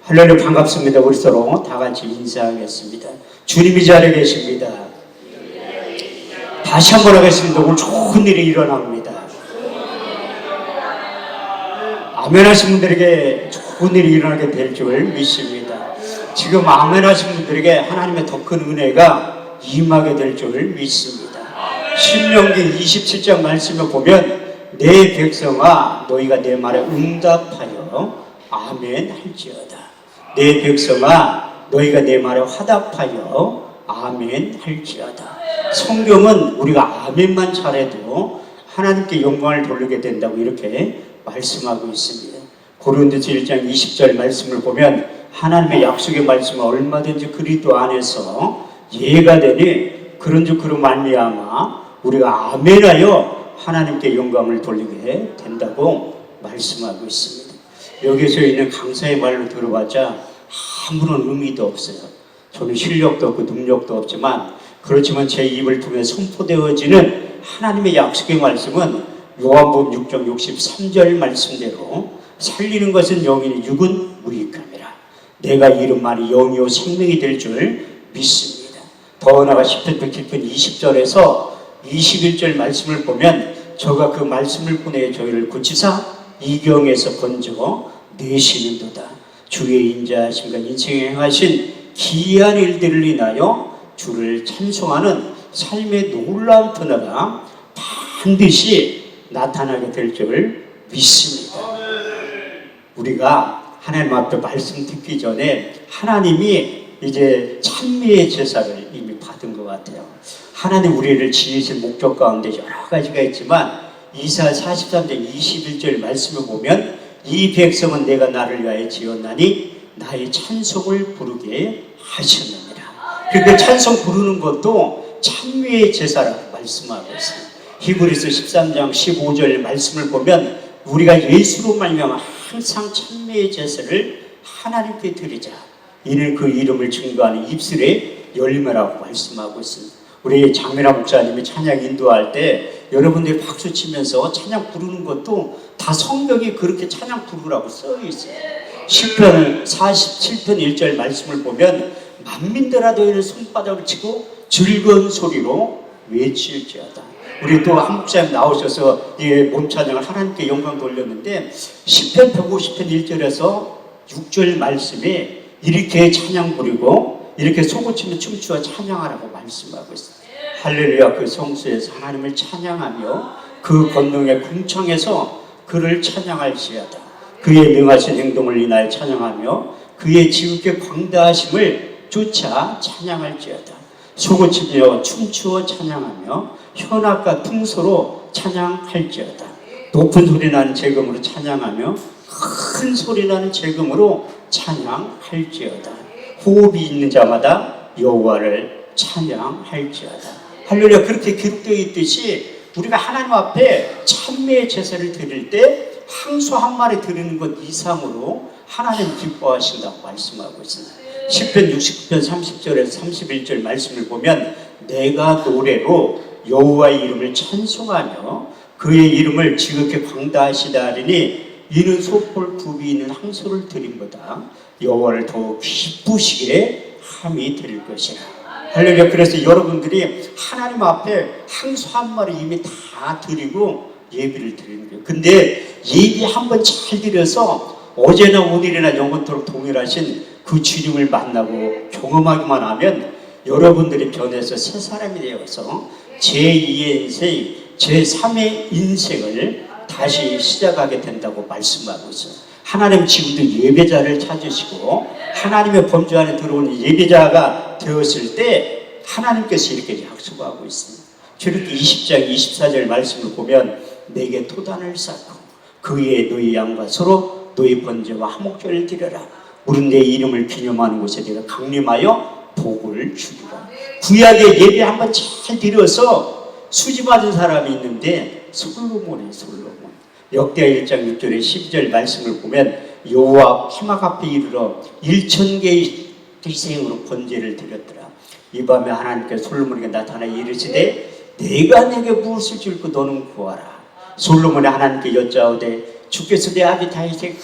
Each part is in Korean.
할렐루야, 반갑습니다. 우리 서로 다 같이 인사하겠습니다. 주님이 자리에 계십니다. 다시 한번 하겠습니다. 오늘 좋은 일이 일어납니다. 아멘 하신 분들에게 좋은 일이 일어나게 될 줄 믿습니다. 지금 아멘 하신 분들에게 하나님의 더 큰 은혜가 임하게 될 줄 믿습니다. 신명기 27장 말씀을 보면 내 백성아 너희가 내 말에 응답하여 아멘 할지어다. 내 백성아 너희가 내 말에 화답하여 아멘 할지어다. 성경은 우리가 아멘만 잘해도 하나님께 영광을 돌리게 된다고 이렇게 말씀하고 있습니다. 고린도서 1장 20절 말씀을 보면 하나님의 약속의 말씀은 얼마든지 그리스도 안에서 예가 되니 그런즉 그로 말미암아 우리가 아멘하여 하나님께 영광을 돌리게 된다고 말씀하고 있습니다. 여기서 있는 강사의 말로 들어봤자 아무런 의미도 없어요. 저는 실력도 없고 능력도 없지만 그렇지만 제 입을 통해 선포되어지는 하나님의 약속의 말씀은 요한복음 6장 63절 말씀대로 살리는 것은 영이니 육은 무익함이라. 내가 이른 말이 영이요 생명이 될 줄 믿습니다. 더 나아가 10편 107편 20절에서 21절 말씀을 보면 저가 그 말씀을 보내 저희를 고치사 이경에서 건져 내시는도다. 주의 인자하심과 인생에 행하신 기이한 일들을 인하여 주를 찬송하는 삶의 놀라운 변화가 반드시 나타나게 될 줄 믿습니다. 우리가 하나님 앞에 말씀 듣기 전에 하나님이 이제 찬미의 제사를 이미 받은 것 같아요. 하나님 우리를 지으신 목적 가운데 여러 가지가 있지만 이사야 43장 21절 말씀을 보면 이 백성은 내가 나를 위하여 지었나니 나의 찬송을 부르게 하셨느니라. 그러니까 찬송 부르는 것도 찬미의 제사라고 말씀하고 있습니다. 히브리서 13장 15절 말씀을 보면 우리가 예수로 말미암아 항상 찬미의 제사를 하나님께 드리자. 이는 그 이름을 증거하는 입술의 열매라고 말씀하고 있습니다. 우리 장미라 목사님이 찬양 인도할 때 여러분들이 박수 치면서 찬양 부르는 것도 다 성경이 그렇게 찬양 부르라고 써 있어요. 시편 47편 1절 말씀을 보면 만민들아 너희는 손바닥을 치고 즐거운 소리로 외칠지어다. 우리 또 한 목사님 나오셔서 이 몸 찬양을 하나님께 영광 돌렸는데 시편 150편 1절에서 6절 말씀에 이렇게 찬양 부리고 이렇게 소고치며 춤추어 찬양하라고 말씀하고 있습니다. 할렐루야. 그 성수에서 하나님을 찬양하며 그 권능의 궁창에서 그를 찬양할지어다. 그의 능하신 행동을 인하여 찬양하며 그의 지극히 광다하심을 쫓아 찬양할지어다. 소고치며 춤추어 찬양하며 현악과 퉁소로 찬양할지어다. 높은 소리 나는 재금으로 찬양하며 큰 소리 나는 재금으로 찬양할지어다. 호흡이 있는 자마다 여호와를 찬양할지어다. 할렐루야. 그렇게 기록되어 있듯이 우리가 하나님 앞에 찬미의 제사를 드릴 때 항소 한 마리 드리는 것 이상으로 하나님 기뻐하신다고 말씀하고 있습니다. 시편 69편 30절에서 31절 말씀을 보면 내가 노래로 여호와의 이름을 찬송하며 그의 이름을 지극히 광다하시다 하리니 이는 소폴 부비 있는 항소를 드림보다 여호와를 더욱 기쁘시게 함이 될 것이라. 할렐루야. 그래서 여러분들이 하나님 앞에 항소 한 마리 이미 다 드리고 예비를 드리는 거예요. 근데 예비 한번 잘 드려서 어제나 오늘이나 영원토록 동일하신 그 주님을 만나고 경험하기만 하면 여러분들이 변해서 새 사람이 되어서 제2의 인생, 제3의 인생을 다시 시작하게 된다고 말씀하고 있어요. 하나님 지금도 예배자를 찾으시고 하나님의 범주 안에 들어온 예배자가 되었을 때 하나님께서 이렇게 약속하고 있습니다. 저렇게 20장 24절 말씀을 보면 내게 토단을 쌓고 그의 너희 양과 서로 너희 번제와 화목제를 드려라. 우린 내 이름을 기념하는 곳에 내가 강림하여 복을 주리라. 구약의 예배 한번 잘 드려서 수지받은 사람이 있는데 솔로몬이에요. 솔로몬. 역대하 1장 6절에 12절 말씀을 보면 여호와 피막 앞에 이르러 1000개의 희생으로 번제를 드렸더라. 이 밤에 하나님께서 솔로몬에게 나타나 이르시되 내가 내게 무엇을 줄고 너는 구하라. 솔로몬이 하나님께 여짜오되 주께서 내 아비 다윗에게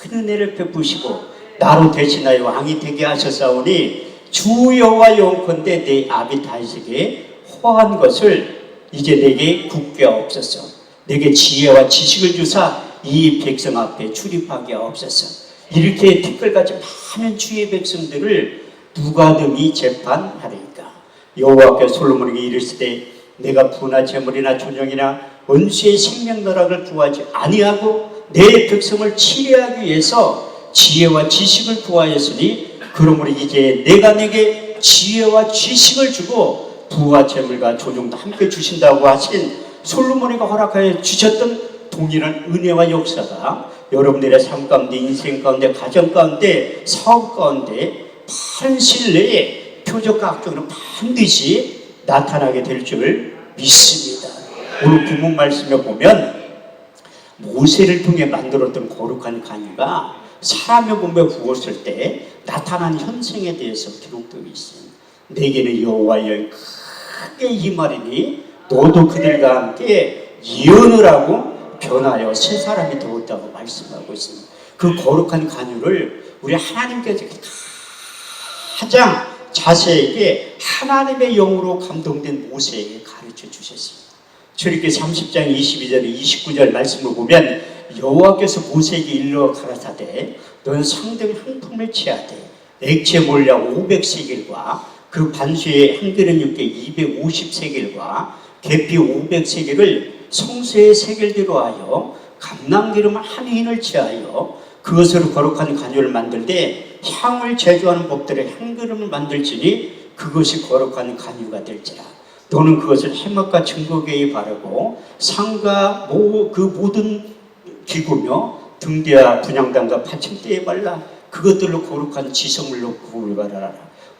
큰 은혜를 베푸시고 나로 대신하여 왕이 되게 하셨사오니 주 여호와 영컨대 내 아비 다윗에게 호한 것을 이제 내게 굳게 하옵소서. 내게 지혜와 지식을 주사 이 백성 앞에 출입하게 하옵소서. 이렇게 티끌같이 많은 주의 백성들을 누가 등이 재판하리까. 여호와께서 솔로몬에게 이르시되 내가 부나 재물이나 존영이나 원수의 생명노락을 구하지 아니하고 내 백성을 치료하기 위해서 지혜와 지식을 구하였으니 그러므로 이제 내가 내게 지혜와 지식을 주고 부와 재물과 존영도 함께 주신다고 하신 솔로몬에게 허락하여 주셨던 동일한 은혜와 역사가 여러분들의 삶 가운데, 인생 가운데, 가정 가운데, 사업 가운데 바른 신뢰의 표적 과학적으로 반드시 나타나게 될 줄 믿습니다. 오늘 본문 말씀에 보면 모세를 통해 만들었던 거룩한 간유가 사람의 몸에 부었을 때 나타난 현상에 대해서 기록되어 있습니다. 내게는 여호와의 크게 임하리니 너도 그들과 함께 예언을 하고 변하여 새 사람이 되었다고 말씀하고 있습니다. 그 거룩한 간유를 우리 하나님께서 가장 자세하게 하나님의 영으로 감동된 모세에게 가르쳐 주셨습니다. 출애굽기 30장 22절 29절 말씀을 보면 여호와께서 모세에게 일러 가라사대 너는 상등 한 품을 취하되 액체 몰약 500세겔과 그 반수의 한 그릇 육개 250세겔과 계피 500세겔을 성소의 세겔대로 하여 감람기름 한 흰을 취하여 그것으로 거룩한 간유를 만들되 향을 제조하는 법들의 한 그릇을 만들지니 그것이 거룩한 간유가 될지라. 너는 그것을 해막과 증거궤에 바르고 상과 그 모든 기구며 등대와 분향단과 받침대에 발라 그것들로 거룩한 지성물로 구별하라.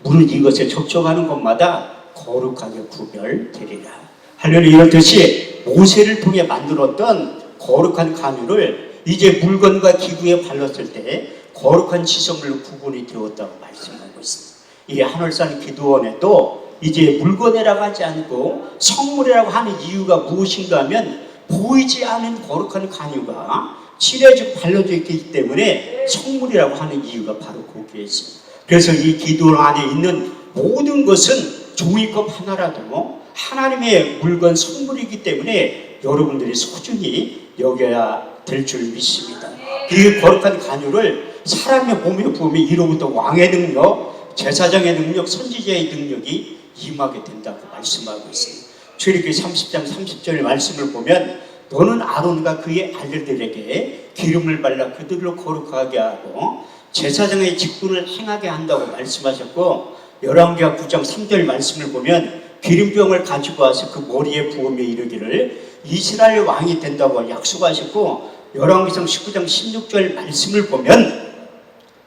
물은 이것에 접촉하는 것마다 거룩하게 구별되리라. 할렐루야. 이렇듯이 모세를 통해 만들었던 거룩한 간유를 이제 물건과 기구에 발랐을 때 거룩한 지성물로 구분이 되었다고 말씀하고 있습니다. 이 하늘산 기도원에도 이제 물건이라고 하지 않고 성물이라고 하는 이유가 무엇인가 하면 보이지 않은 거룩한 간유가 칠해지고 발라져 있기 때문에 성물이라고 하는 이유가 바로 거기에 있습니다. 그래서 이 기도원 안에 있는 모든 것은 종이컵 하나라도 하나님의 물건 성물이기 때문에 여러분들이 소중히 여겨야 될 줄 믿습니다. 그 거룩한 간유를 사람의 몸에 부으면 이로부터 왕의 능력, 제사장의 능력, 선지자의 능력이 임하게 된다고 말씀하고 있습니다. 출애굽기 30장 30절의 말씀을 보면 너는 아론과 그의 아들들에게 기름을 발라 그들로 거룩하게 하고 제사장의 직분을 행하게 한다고 말씀하셨고 열왕기하 9장 3절 말씀을 보면 기름병을 가지고 와서 그 머리에 부으며 이르기를 이스라엘 왕이 된다고 약속하셨고 열왕기상 19장 16절 말씀을 보면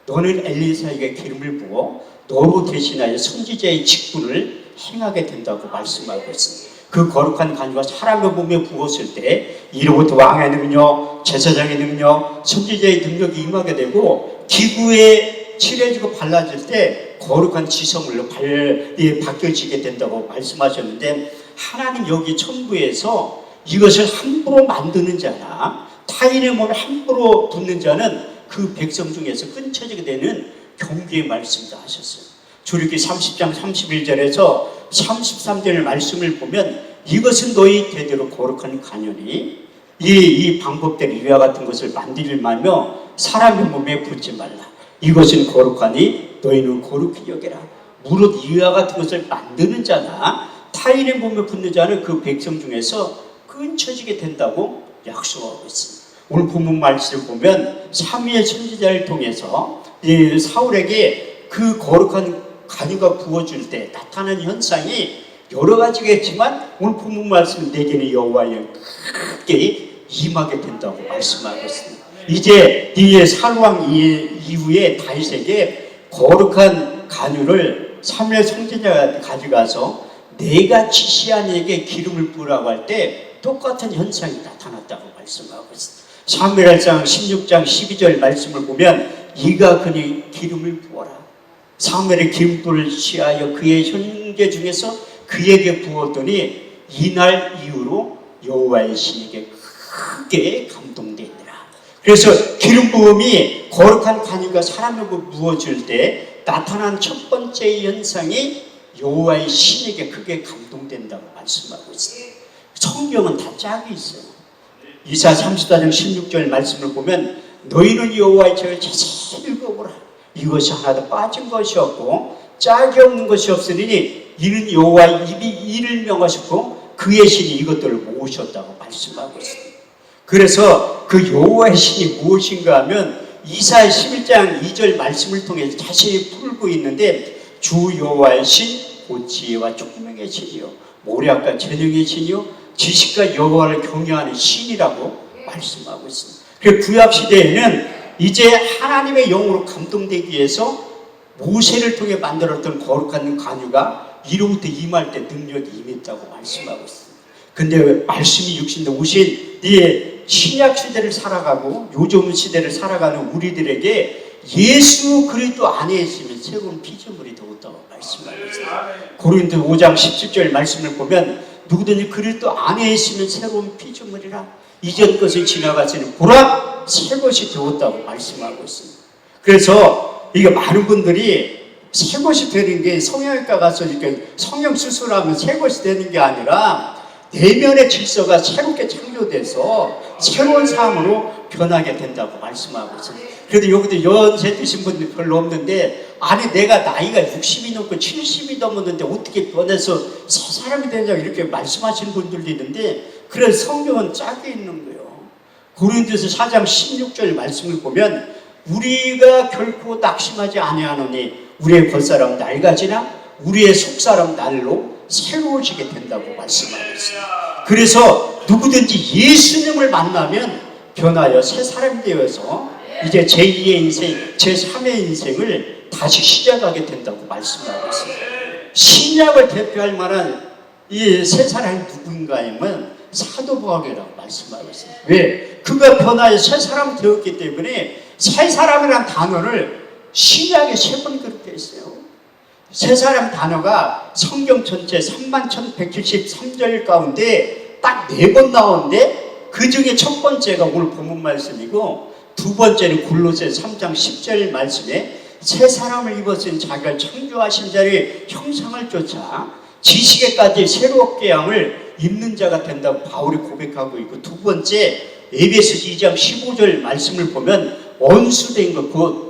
너는 엘리사에게 기름을 부어 너로 대신하여 선지자의 직분을 행하게 된다고 말씀하고 있습니다. 그 거룩한 간유가 사람의 몸에 부었을 때 이로부터 왕의 능력, 제사장의 능력, 선지자의 능력이 임하게 되고 기구에 칠해지고 발라질 때 거룩한 지성물로 바뀌어지게 된다고 말씀하셨는데 하나님 여기 천부에서 이것을 함부로 만드는 자나 타인의 몸에 함부로 붓는 자는 그 백성 중에서 끊쳐지게 되는 경계의 말씀도 하셨어요. 출애굽기 30장 31절에서 33절 말씀을 보면 이것은 너희 대대로 거룩한 간유니 이 방법대로 이와 같은 것을 만들지 말며 사람의 몸에 붓지 말라. 이것은 거룩하니 너희는 거룩히 여겨라. 무릇 이와 같은 것을 만드는 자나 타인의 몸에 붓는 자는 그 백성 중에서 끊쳐지게 된다고 약속하고 있습니다. 오늘 본문 말씀을 보면 사무엘 선지자를 통해서 사울에게 그 거룩한 간유가 부어질 때 나타나는 현상이 여러 가지겠지만 오늘 본문 말씀은 내게는 여호와의 크게 임하게 된다고 말씀하고 있습니다. 이제 이 사울왕 이후에 다윗에게 거룩한 간유를 사무엘 선지자가 가져가서 내가 지시한 이에게 기름을 부으라고 할 때 똑같은 현상이 나타났다고 말씀하고 있습니다. 사무엘상 16장 12절 말씀을 보면 이가 그니 기름을 부어라. 사무엘의 기름불을 취하여 그의 형제 중에서 그에게 부었더니 이날 이후로 여호와의 신에게 크게 감동되니라. 그래서 기름 부음이 거룩한 관유가 사람에게 부어질 때 나타난 첫 번째 현상이 여호와의 신에게 크게 감동된다고 말씀하고 있어요. 성경은 다 짝이 있어요. 이사 34장 16절 말씀을 보면 너희는 여호와의 죄를 자세히 읽어보라. 이것이 하나도 빠진 것이 없고 짝이 없는 것이 없으니 이는 여호와의 입이 이를 명하셨고 그의 신이 이것들을 모으셨다고 말씀하고 있습니다. 그래서 그 여호와의 신이 무엇인가 하면 이사야 11장 2절 말씀을 통해 자세히 풀고 있는데 주 여호와의 신 곧 지혜와 총명의 신이요 모략과 재능의 신이요 지식과 여호와를 경외하는 신이라고 말씀하고 있습니다. 그 구약 시대에는 이제 하나님의 영으로 감동되기 위해서 모세를 통해 만들었던 거룩한 관유가 이로부터 임할 때 능력이 임했다고 말씀하고 있습니다. 근데 왜 말씀이 육신도 오신 이 신약 시대를 살아가고 요즘 시대를 살아가는 우리들에게 예수 그리스도 안에 있으면 새로운 피조물이 되었다고 말씀하고 있습니다. 고린도 5장 17절 말씀을 보면 누구든지 그리스도 안에 있으면 새로운 피조물이라 이전 것이 지나갔으니 보라 새 것이 되었다고 말씀하고 있습니다. 그래서 이게 많은 분들이 새 것이 되는 게 성형외과 가서 이렇게 성형 수술하면 새 것이 되는 게 아니라 내면의 질서가 새롭게 창조돼서 새로운 삶으로 변하게 된다고 말씀하고 있습니다. 그래도 여기도 연세 드신 분들 별로 없는데 아니 내가 나이가 60이 넘고 70이 넘었는데 어떻게 변해서 새 사람이 되냐고 이렇게 말씀하시는 분들도 있는데 그래서 성경은 짝이 있는 거예요. 고린도서 4장 16절 말씀을 보면 우리가 결코 낙심하지 아니하노니 우리의 겉사람 낡아지나 우리의 속사람 날로 새로워지게 된다고 말씀하고 있습니다. 그래서 누구든지 예수님을 만나면 변하여 새 사람이 되어서 이제 제2의 인생, 제3의 인생을 다시 시작하게 된다고 말씀하고 있습니다. 신약을 대표할 만한 이 새 사람이 누군가 하면 사도 바울이라고 말씀하고 있습니다. 왜? 그가 변하여 새 사람이 되었기 때문에 새 사람이라는 단어를 신약에 3번 그렇게 했어요. 새 사람 단어가 성경 전체 31,173절 가운데 딱 4번 나오는데 그 중에 첫 번째가 오늘 본문 말씀이고 두 번째는 골로새 3장 10절 말씀에 새 사람을 입었으니 자기를 창조하신 자의 형상을 쫓아 지식에까지 새롭게 함을 입는 자가 된다고 바울이 고백하고 있고 두 번째 에베소 2장 15절 말씀을 보면 원수된 것 곧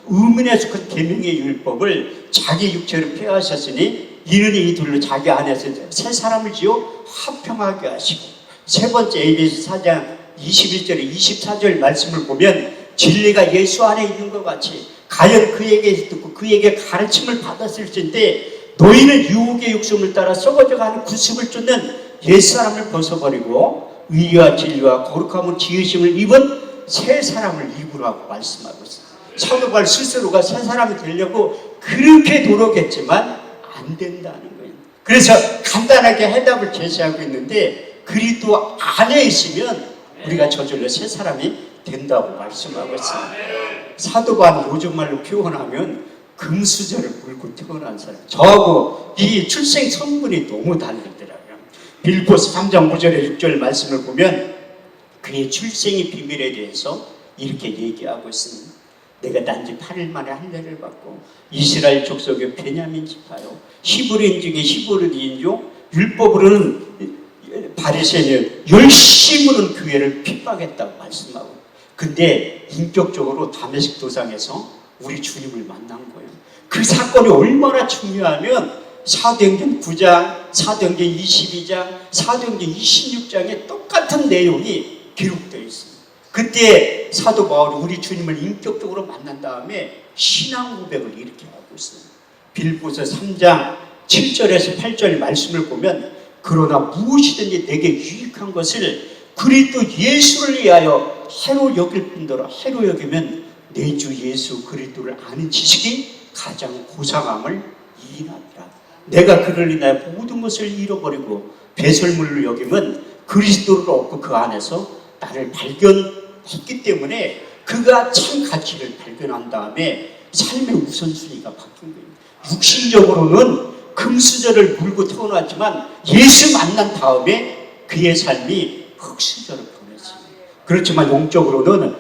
의문에 속한 계명의 율법을 자기 육체로 폐하셨으니 이는 이들로 자기 안에서 새 사람을 지어 화평하게 하시고 세 번째 에베소 4장 21절에 24절 말씀을 보면 진리가 예수 안에 있는 것 같이 가연 그에게 듣고 그에게 가르침을 받았을 텐데 너희는 유혹의 욕심을 따라 썩어져가는 구습을 쫓는 옛사람을 벗어버리고 의와 진리와 거룩함을 지으심을 입은 새 사람을 입으라고 말씀하고 있습니다. 사도 바울 스스로가 새 사람이 되려고 그렇게 노력했지만 안 된다는 거예요. 그래서 간단하게 해답을 제시하고 있는데 그리스도 안에 있으면 우리가 저절로 새 사람이 된다고 말씀하고 있습니다. 사도 바울은 요즘 말로 표현하면 금수저를 물고 태어난 사람. 저하고 이 출생 성분이 너무 다르더라고요. 빌보스 3장 5절에 6절 말씀을 보면 그의 출생의 비밀에 대해서 이렇게 얘기하고 있습니다. 내가 난지 8일 만에 할례를 받고 이스라엘 족속의 베냐민 지파요 히브리인 중에 히브리인종 율법으로는 바리새인을 열심으로는 교회를 핍박했다고 말씀하고 근데 인격적으로 다메섹 도상에서 우리 주님을 만난 거예요. 그 사건이 얼마나 중요하면 사도행전 9장, 사도행전 22장, 사도행전 26장에 똑같은 내용이 기록되어 있습니다. 그때 사도 바울이 우리 주님을 인격적으로 만난 다음에 신앙 고백을 이렇게 하고 있어요. 빌보서 3장 7절에서 8절 말씀을 보면 그러나 무엇이든지 내게 유익한 것을 그리스도 예수를 위하여 해로 여길 뿐더러 해로 여기면 내 주 예수 그리스도를 아는 지식이 가장 고상함을 이인하리라. 내가 그를 인하여 모든 것을 잃어버리고 배설물로 여기면 그리스도를 얻고 그 안에서 나를 발견했기 때문에 그가 참 가치를 발견한 다음에 삶의 우선순위가 바뀐 거예요. 육신적으로는 금수저를 물고 태어났지만 예수 만난 다음에 그의 삶이 흙수저로 변했어요. 그렇지만 영적으로는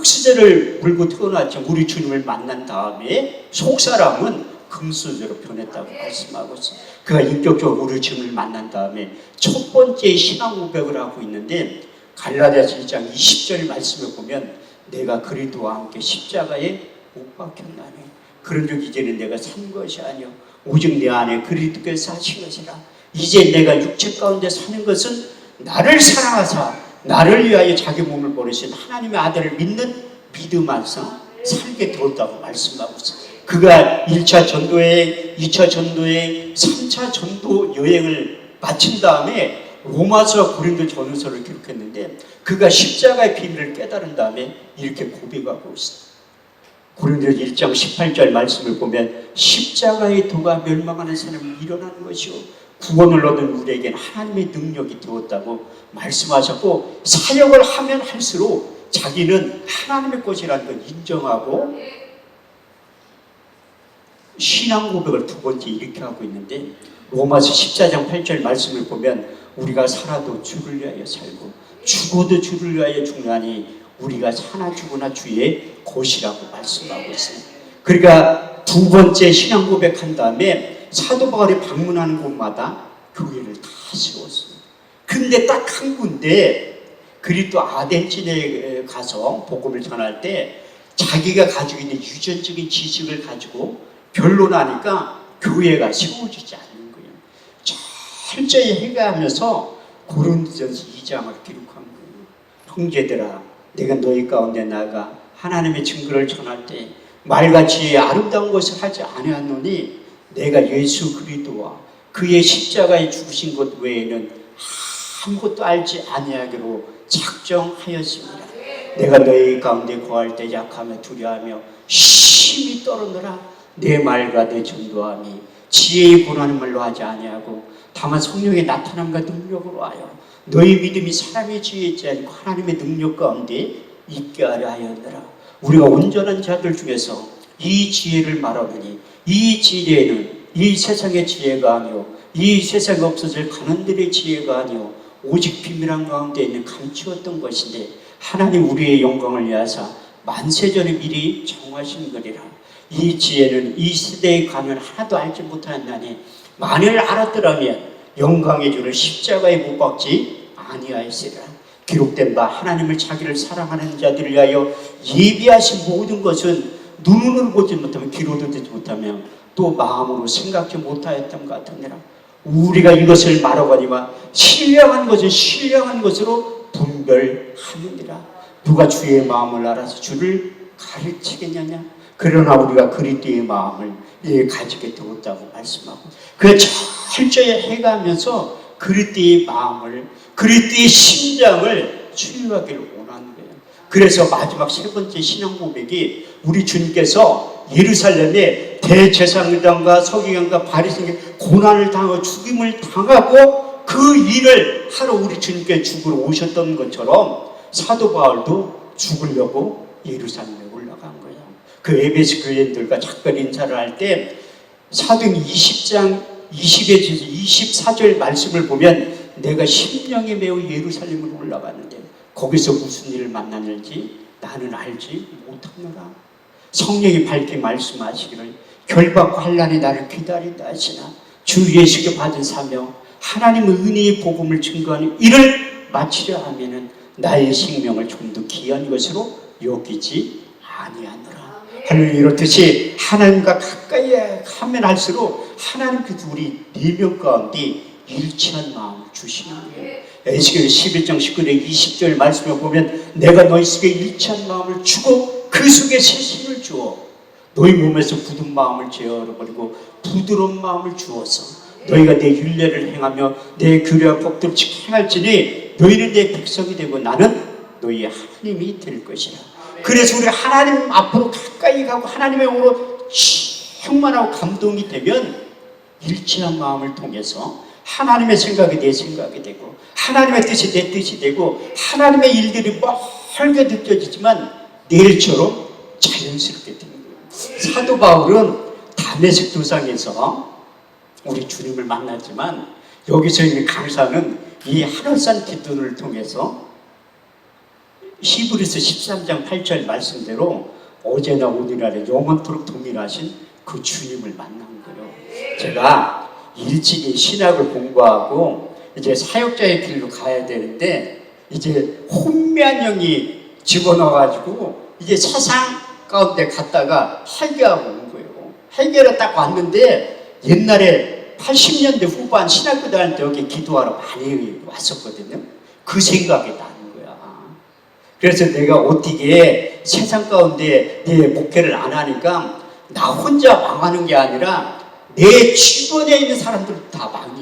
흑수저를 물고 태어났죠. 우리 주님을 만난 다음에 속사람은 금수저로 변했다고 말씀하고 있어요. 그가 인격적으로 우리 주님을 만난 다음에 첫 번째 신앙 고백을 하고 있는데 갈라디아서 1장 20절 말씀을 보면 내가 그리스도와 함께 십자가에 못 박혔나니 그런즉 이제는 내가 산 것이 아니요 오직 내 안에 그리스도께서 사신 것이라. 이제 내가 육체 가운데 사는 것은 나를 사랑하사 나를 위하여 자기 몸을 버리신 하나님의 아들을 믿는 믿음 안에서 살게 되었다고 말씀하고 있어요. 그가 1차 전도여행, 2차 전도여행, 3차 전도 여행을 마친 다음에 로마서 고린도 전후서를 기록했는데 그가 십자가의 비밀을 깨달은 다음에 이렇게 고백하고 있어요. 고린도서 1장 18절 말씀을 보면 십자가의 도가 멸망하는 사람이 일어나는 것이요 구원을 얻은 우리에게는 하나님의 능력이 되었다고 말씀하셨고 사역을 하면 할수록 자기는 하나님의 것이라는 걸 인정하고 신앙 고백을 두 번째 이렇게 하고 있는데 로마서 14장 8절 말씀을 보면 우리가 살아도 주를 위하여 살고 죽어도 주를 위하여 죽나니 우리가 사나 죽으나 주의 것이라고 말씀하고 있어요. 그러니까 두 번째 신앙 고백한 다음에 사도 바울이 방문하는 곳마다 교회를 다 세웠어요. 근데 딱 한 군데 그리스도 아덴진에 가서 복음을 전할 때 자기가 가지고 있는 유전적인 지식을 가지고 변론하니까 교회가 세워지지 않는 거예요. 철저히 해가하면서 고린도전서 2장을 기록한 거예요. 형제들아 내가 너희 가운데 나가 하나님의 증거를 전할 때 말같이 아름다운 것을 하지 아니하노니 내가 예수 그리스도와 그의 십자가에 죽으신 것 외에는 아무것도 알지 아니하기로 작정하였습니다. 내가 너희 가운데 거할 때 약하며 두려워하며 심히 떨어느라 내 말과 내 전도함이 지혜의 고난의 말로 하지 아니하고 다만 성령의 나타남과 능력으로 하여 너희 믿음이 사람의 지혜에 있지 않고 하나님의 능력 가운데 있게 하려 하였느라. 우리가 온전한 자들 중에서 이 지혜를 말하느니 이 지혜는 이 세상의 지혜가 아니오 이 세상에 없어질 가난들의 지혜가 아니오 오직 비밀한 가운데 있는 감추었던 것인데 하나님 우리의 영광을 위하사 만세전에 미리 정하신 거리라. 이 지혜는 이 시대의 가면 하나도 알지 못하였나니 만일 알았더라면 영광의 주를 십자가에 못 박지 아니하였으리라. 기록된 바 하나님을 자기를 사랑하는 자들을 위하여 예비하신 모든 것은 눈으로 보지 못하면 귀로도 듣지 못하면 또 마음으로 생각지 못하였던 것 같으니라. 우리가 이것을 말하거니와 신령한 것은 신령한 것으로 분별하느니라. 누가 주의 마음을 알아서 주를 가르치겠느냐. 그러나 우리가 그리스도의 마음을 가지게 되었다고 말씀하고 그 철저히 해가면서 그리스도의 마음을 그리스도의 심장을 치유하기를 원하는 거예요. 그래서 마지막 세 번째 신앙 고백이 우리 주님께서 예루살렘에 대제사장과 서기관과 바리새인에게 고난을 당하고 죽임을 당하고 그 일을 하러 우리 주님께 죽으러 오셨던 것처럼 사도 바울도 죽으려고 예루살렘에 올라간 거예요. 그 에베소 교인들과 작별 인사를 할 때 사도행 20장 20에서 24절 말씀을 보면 내가 심령에 매우 예루살렘으로 올라갔는데 거기서 무슨 일을 만났는지 나는 알지 못하노라. 성령이 밝게 말씀하시기를 결박과 환난이 나를 기다린다 하시나 주 예수께 받은 사명 하나님의 은혜의 복음을 증거하는 이를 마치려 하면은 나의 생명을 좀 더 귀한 것으로 여기지 아니하노라. 할렐루야. 이렇듯이 하나님과 가까이 하면 할수록 하나님께서 우리 내면 가운데 일치한 마음을 주시는 거예요. 에스겔 11장 19절 20절 말씀을 보면 내가 너희 속에 일치한 마음을 주고 그 속에 새 힘을 주어 너희 몸에서 굳은 마음을 제어버리고 부드러운 마음을 주어서 너희가 내 율례를 행하며 내 규례와 법도를 행할지니 너희는 내 백성이 되고 나는 너희의 하나님이 될 것이라. 그래서 우리가 하나님 앞으로 가까이 가고 하나님의 영으로 충만하고 감동이 되면 일치한 마음을 통해서 하나님의 생각이 내 생각이 되고 하나님의 뜻이 내 뜻이 되고 하나님의 일들이 멀게 느껴지지만 내일처럼 자연스럽게 되는 거예요. 사도 바울은 다메섹 도상에서 우리 주님을 만났지만 여기서 있는 강사는 이 하늘산 기도를 통해서 히브리서 13장 8절 말씀대로 어제나 오늘날에 영원토록 동일하신 그 주님을 만난 거예요. 제가 일찍이 신학을 공부하고 이제 사역자의 길로 가야 되는데 이제 혼미한형이 집어넣어가지고 이제 세상 가운데 갔다가 회개하고 온 거예요. 회개를 딱 왔는데 옛날에 80년대 후반 신학교 다닐 때 여기 기도하러 많이 왔었거든요. 그 생각이 나는 거야. 그래서 내가 어떻게 세상 가운데 내 목회를 안 하니까 나 혼자 망하는 게 아니라 내 주변에 있는 사람들도 다 망해.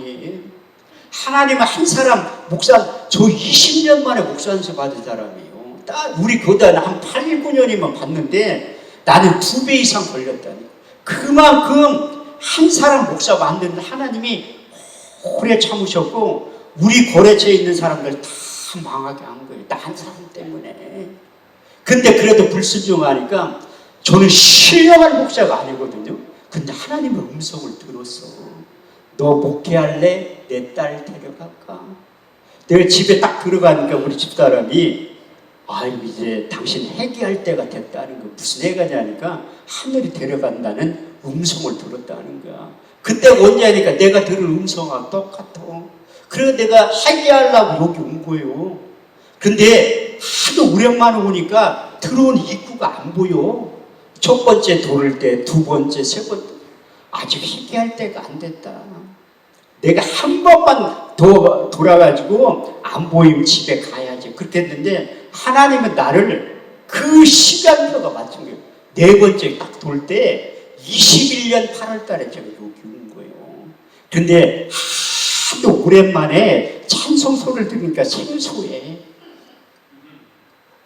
하나님은 한 사람 목사, 저 20년 만에 목사 안수 받은 사람이에요. 딱 우리 교단은 한 8, 9년이면 받는데 나는 2배 이상 걸렸다니. 그만큼 한 사람 목사 만드는 하나님이 오래 참으셨고 우리 거래처에 있는 사람들 다 망하게 한 거예요. 나 한 사람 때문에. 근데 그래도 불순종하니까 저는 신령한 목사가 아니거든요. 근데 하나님의 음성을 들었어. 너 목회할래? 내 딸 데려갈까? 내가 집에 딱 들어가니까 우리 집사람이 아유 이제 당신 회개할 때가 됐다는 거. 무슨 해가냐니까 하늘이 데려간다는 음성을 들었다는 거야. 그때 언제니까 내가 들은 음성하고 똑같아. 그래서 내가 회개하려고 여기 온 거예요. 근데 하도 오랜만에 오니까 들어온 입구가 안 보여. 첫 번째 돌을 때, 두 번째, 세 번째. 아직 회개할 때가 안 됐다. 내가 한 번만 더 돌아가지고 안 보이면 집에 가야지. 그렇게 했는데 하나님은 나를 그 시간표가 맞춘 거예요. 네 번째 딱 돌 때 21년 8월 달에 제가 여기 온 거예요. 근데 하도 오랜만에 찬송 소리를 들으니까 생소해.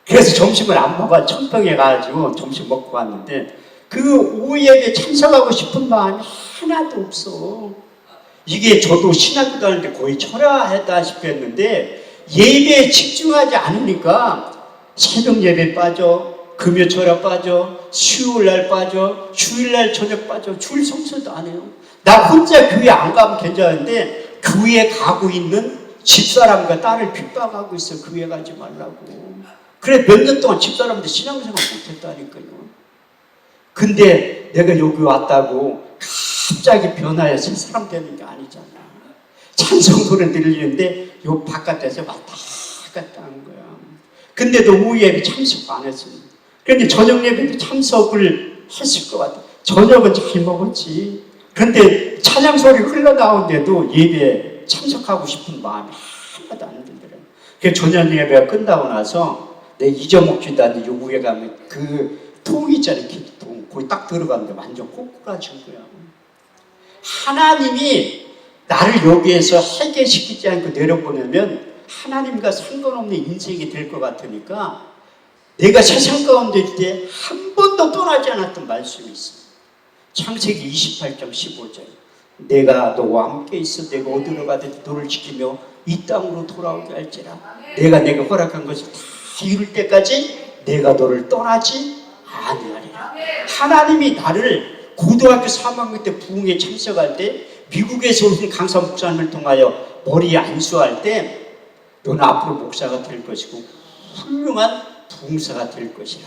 그래서 점심을 안 먹어 청평에 가가지고 점심 먹고 왔는데 그 오후에 참석하고 싶은 마음이 하나도 없어. 이게 저도 신학교 다닐 때 거의 철야했다시피 했는데 예배에 집중하지 않으니까 새벽 예배 빠져, 금요 철야 빠져, 수요일날 빠져, 주일날 저녁 빠져, 주일 성수도 안 해요. 나 혼자 교회 안 가면 괜찮은데 교회 가고 있는 집사람과 딸을 핍박하고 있어. 교회 가지 말라고. 그래 몇 년 동안 집사람들 신앙생활 못했다니까요. 근데 내가 여기 왔다고 갑자기 변화해서 사람 되는 게 아니잖아. 찬송 소리 들리는데 요 바깥에서 왔다 갔다 한 거야. 근데도 오후 예배 참석 안 했습니다. 그런데 저녁 예배도 참석을 했을 것 같아. 저녁은 잘 먹었지. 그런데 찬양 소리 흘러나오는데도 예배에 참석하고 싶은 마음이 하나도 안 들더라고요. 그래서 저녁 예배가 끝나고 나서 내 잊어먹지도 않는 요구에 가면 그 통 있잖아요. 기도통. 거기 딱 들어갔는데 완전 꼬꾸라진 거야. 하나님이 나를 여기에서 해결시키지 않고 내려보내면 하나님과 상관없는 인생이 될 것 같으니까 내가 세상 가운데 있을 때 한 번도 떠나지 않았던 말씀이 있어. 창세기 28장 15절. 내가 너와 함께 있어 내가 어디로 가든지 너를 지키며 이 땅으로 돌아오게 할지라. 내가 허락한 것을 다 이룰 때까지 내가 너를 떠나지 아니하리라. 하나님이 나를 고등학교 3학년 때 부흥회 참석할 때 미국에서 오신 강사 목사님을 통하여 머리에 안수할 때 너는 앞으로 목사가 될 것이고 훌륭한 부흥사가 될 것이라.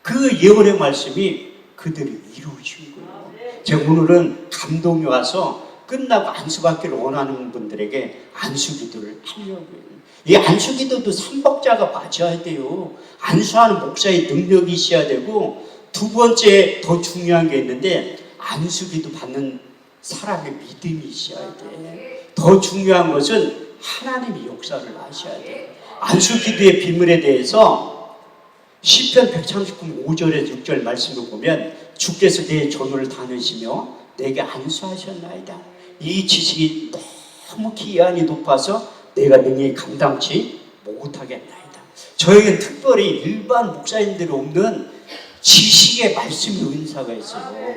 그 예언의 말씀이 그들이 이루어진 거예요. 제가 오늘은 감동이 와서 끝나고 안수받기를 원하는 분들에게 안수기도를 하려고요. 이 안수기도도 삼박자가 맞아야 돼요. 안수하는 목사의 능력이 있어야 되고 두 번째 더 중요한 게 있는데 안수기도 받는 사람의 믿음이 있어야 돼. 더 중요한 것은 하나님이 역사를 하셔야 돼. 안수기도의 비밀에 대해서 시편 139편 5절에서 6절 말씀을 보면 주께서 내 전우를 다니시며 내게 안수하셨나이다. 이 지식이 너무 기한이 높아서 내가 능히 감당치 못하겠나이다. 저에겐 특별히 일반 목사님들이 없는 지식의 말씀의 은사가 있어요.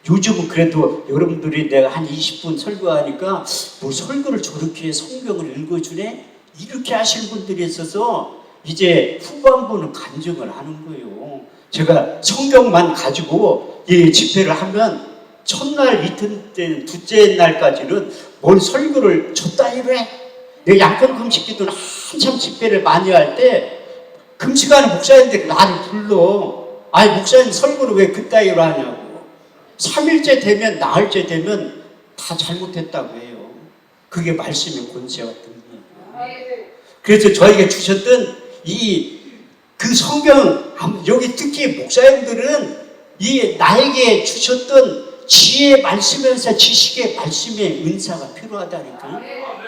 요즘은 그래도 여러분들이 내가 한 20분 설교하니까 뭐 설교를 저렇게 성경을 읽어주네? 이렇게 하시는 분들이 있어서 이제 후반부는 간증을 하는 거예요. 제가 성경만 가지고 집회를 하면 첫날, 이튿날, 둘째 날까지는 뭘 설교를 줬다 이래. 내가 양평 금식기도는 한참 집회를 많이 할 때 금식하는 목사님들이 나를 불러. 아니 목사님 설교를 왜 그따위로 하냐고. 3일째 되면 나흘째 되면 다 잘못했다고 해요. 그게 말씀의 권세와 능력이에요. 그래서 저에게 주셨던 그 성경, 여기 특히 목사님들은 나에게 주셨던 지혜의 말씀에서 지식의 말씀의 은사가 필요하다니까.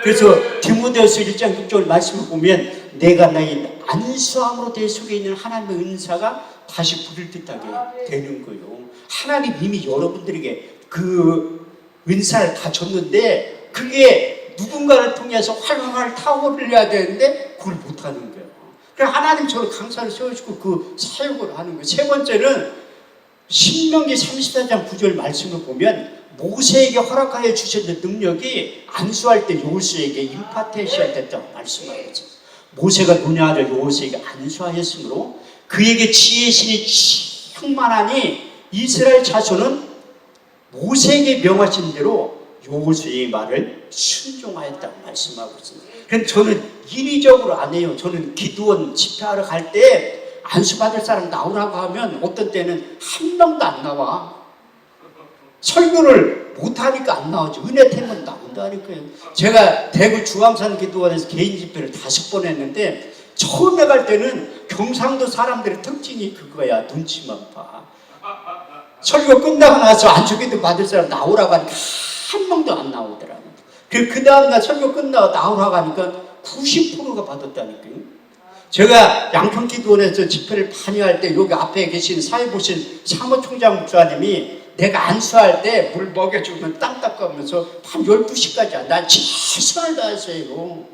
그래서 디모데후서 1장 6절 말씀을 보면 내가 나의 안수함으로 내 속에 있는 하나님의 은사가 다시 불을 듯하게 되는 거예요. 하나님 이미 여러분들에게 그 은사를 다 줬는데 그게 누군가를 통해서 활활 타오르려야 되는데 그걸 못하는 거예요. 그래서 하나님처럼 강사를 세워주고 그 사역을 하는 거예요. 세 번째는 신명기 34장 9절 말씀을 보면 모세에게 허락하여 주셨던 능력이 안수할 때 여호수아에게 임파테이션 됐다고 말씀하고 있죠. 모세가 눈의 아들 여호수아에게 안수하였으므로 그에게 지혜의 신이 충만하니 이스라엘 자손은 모세에게 명하신 대로 여호수아의 말을 순종하였다고 말씀하고 있습니다. 그런데 저는 인위적으로 안 해요. 저는 기도원 집회하러 갈 때 안수받을 사람 나오라고 하면 어떤 때는 한 명도 안 나와. 설교를 못하니까 안 나오죠. 은혜 때문에 나온다니까요. 제가 대구 주암산 기도원에서 개인 집회를 5번 했는데 처음에 갈 때는 경상도 사람들의 특징이 그거야. 눈치만 봐. 설교 끝나고 나서 안수기도 받을 사람 나오라고 하니까 한 명도 안 나오더라고요. 그 다음날 설교 끝나고 나오라고 하니까 90%가 받았다니까요. 제가 양평기도원에서 집회를 많이 할 때 여기 앞에 계신 사회 보신 사무총장 목사님이 내가 안수할 때 물 먹여주면 땅 닦아오면서 밤 12시까지 난 최선을 다했어요.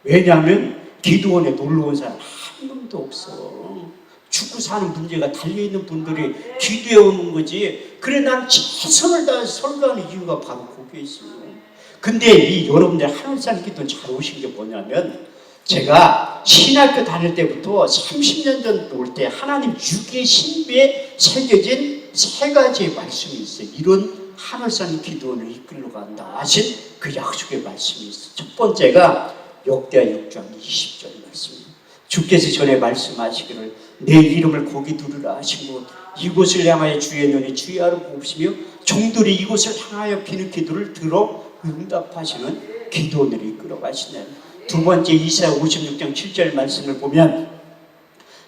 왜냐하면 기도원에 놀러 온 사람 한 명도 없어. 죽고 사는 문제가 달려있는 분들이 기도해 오는 거지. 그래 난 최선을 다해서 설교하는 이유가 바로 거기에 있어요. 근데 여러분들 하늘산 기도 잘 오신 게 뭐냐면 제가 신학교 다닐 때부터 30년 전 올 때 하나님 육의 신비에 새겨진 3가지의 말씀이 있어요. 이런 하늘산 기도원을 이끌러 간다고 하신 그 약속의 말씀이 있어요. 첫 번째가 역대하 6장 20절 말씀입니다. 주께서 전에 말씀하시기를 내 이름을 거기 두르라 하신 곳 이곳을 향하여 주의 눈이 주야로 보시며 종들이 이곳을 향하여 비는 기도를 들어 응답하시는 기도원을 이끌어 가시네. 두 번째 이사야 56장 7절 말씀을 보면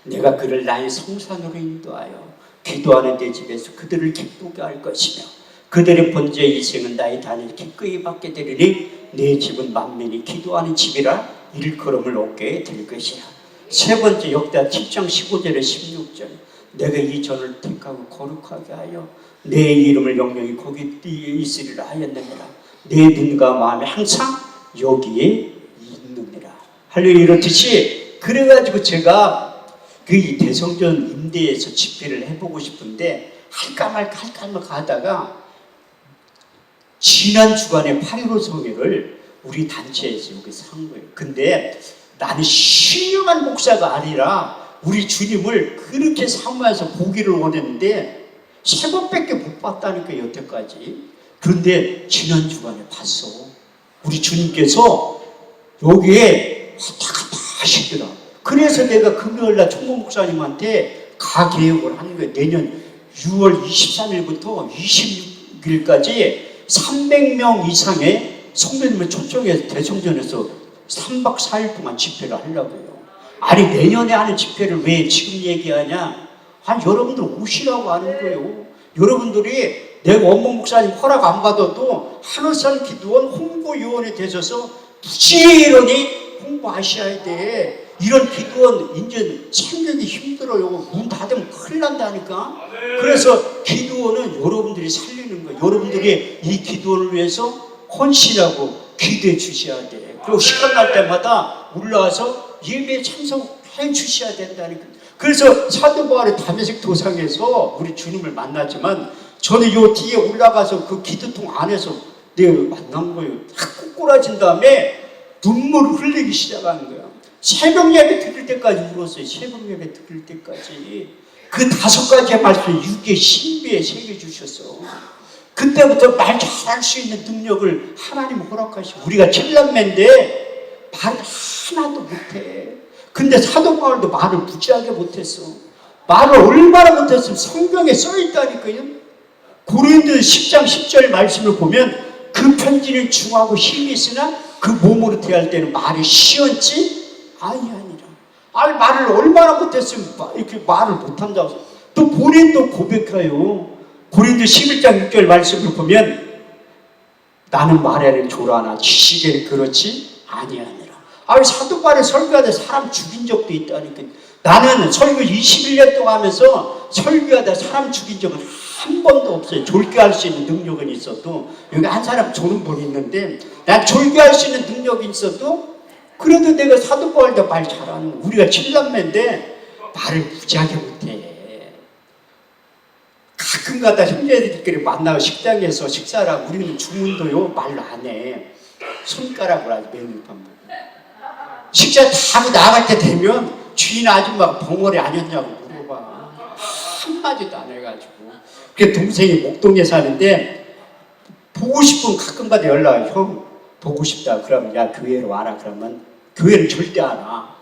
내가 그를 나의 성산으로 인도하여 기도하는 내 집에서 그들을 기쁘게 할 것이며 그들의 번제의 이생은 나의 단을 기꺼이 받게 되리니 내 집은 만민이 기도하는 집이라 일컬음을 얻게 될 것이라. 세 번째 역대하 7장 15절에 16절 내가 이 전을 택하고 거룩하게 하여 내 이름을 영영히 거기 있으리라 하였느니라. 내 눈과 마음이 항상 여기에 있느니라. 할렐루야. 이렇듯이 그래가지고 제가 그 대성전 임대에서 집회를 해보고 싶은데 할까 말까 하다가 지난 주간에 8.15 성회를 우리 단체에서 여기서 한 거예요. 근데 나는 신령한 목사가 아니라 우리 주님을 그렇게 사모해서 보기를 원했는데 3번밖에 못 봤다니까 여태까지. 그런데 지난 주간에 봤어. 우리 주님께서 여기에 왔다 갔다 하시더라. 그래서 내가 금요일날 총무 목사님한테 가개혁을 하는 거예요. 내년 6월 23일부터 26일까지 300명 이상의 성도님을 초청해서 대성전에서 3박 4일 동안 집회를 하려고 해요. 아니 내년에 하는 집회를 왜 지금 얘기하냐? 아니 여러분들 오시라고 하는 거예요. 여러분들이 내가 원목 목사님 허락 안 받아도 하늘산 기도원 홍보위원회 되셔서 부지런히 홍보하셔야 돼. 이런 기도원 이제 생기기 힘들어요. 문 닫으면 큰일 난다니까. 그래서 기도원은 여러분들이 살리는 거예요. 여러분들이 이 기도원을 위해서 헌신하고 기도해 주셔야 돼. 그리고 시간 날 때마다 올라와서 예배에 참석해 주셔야 된다니까. 그래서 사도 바울의 다메섹 도상에서 우리 주님을 만났지만 저는 요 뒤에 올라가서 그 기도통 안에서 내가 만난 거예요. 탁 꼬꾸라진 다음에 눈물을 흘리기 시작하는 거야. 새벽 예배 드릴 때까지 울었어요. 새벽 예배 드릴 때까지. 그 5가지의 말씀을 육의 신비에 새겨주셨어. 그때부터 말 잘할 수 있는 능력을 하나님 허락하시고 우리가 칠남매인데 말 하나도 못해. 근데 사도 바울도 말을 무지하게 못했어. 말을 얼마나 못했으면 성경에 써있다니까요. 고린도 10장 10절 말씀을 보면 그 편지는 중하고 힘이 있으나 그 몸으로 대할 때는 말이 시원치 아니라. 말을 얼마나 못했으면 이렇게 말을 못한다고. 또 본인도 고백해요. 고린도 11장 6절 말씀을 보면 나는 말에는 조라나 지식에는 그렇지 아니하니라. 사도 바울이 설교하다 사람 죽인 적도 있다니까. 나는 설교 21년 동안 하면서 설교하다 사람 죽인 적은 한 번도 없어요. 졸교할 수 있는 능력은 있어도. 여기 한 사람 조는 분이 있는데 난 졸교할 수 있는 능력이 있어도 그래도 내가 사도 바울도 말 잘하는 거. 우리가 7남매인데 말을 무지하게 못해. 가끔가다 형제들끼리 만나고 식당에서 식사를 하고 우리는 주문도요 말로 안 해. 손가락으로 하지 메뉴판 보고. 식사 다 하고 나갈 때 되면 주인 아줌마가 봉어리 아니었냐고 물어봐. 한마디도 안 해가지고. 그게 동생이 목동에 사는데 보고 싶으면 가끔가다 연락해. 형 보고 싶다. 그러면 야 교회로 와라. 그러면 교회는 절대 안 와.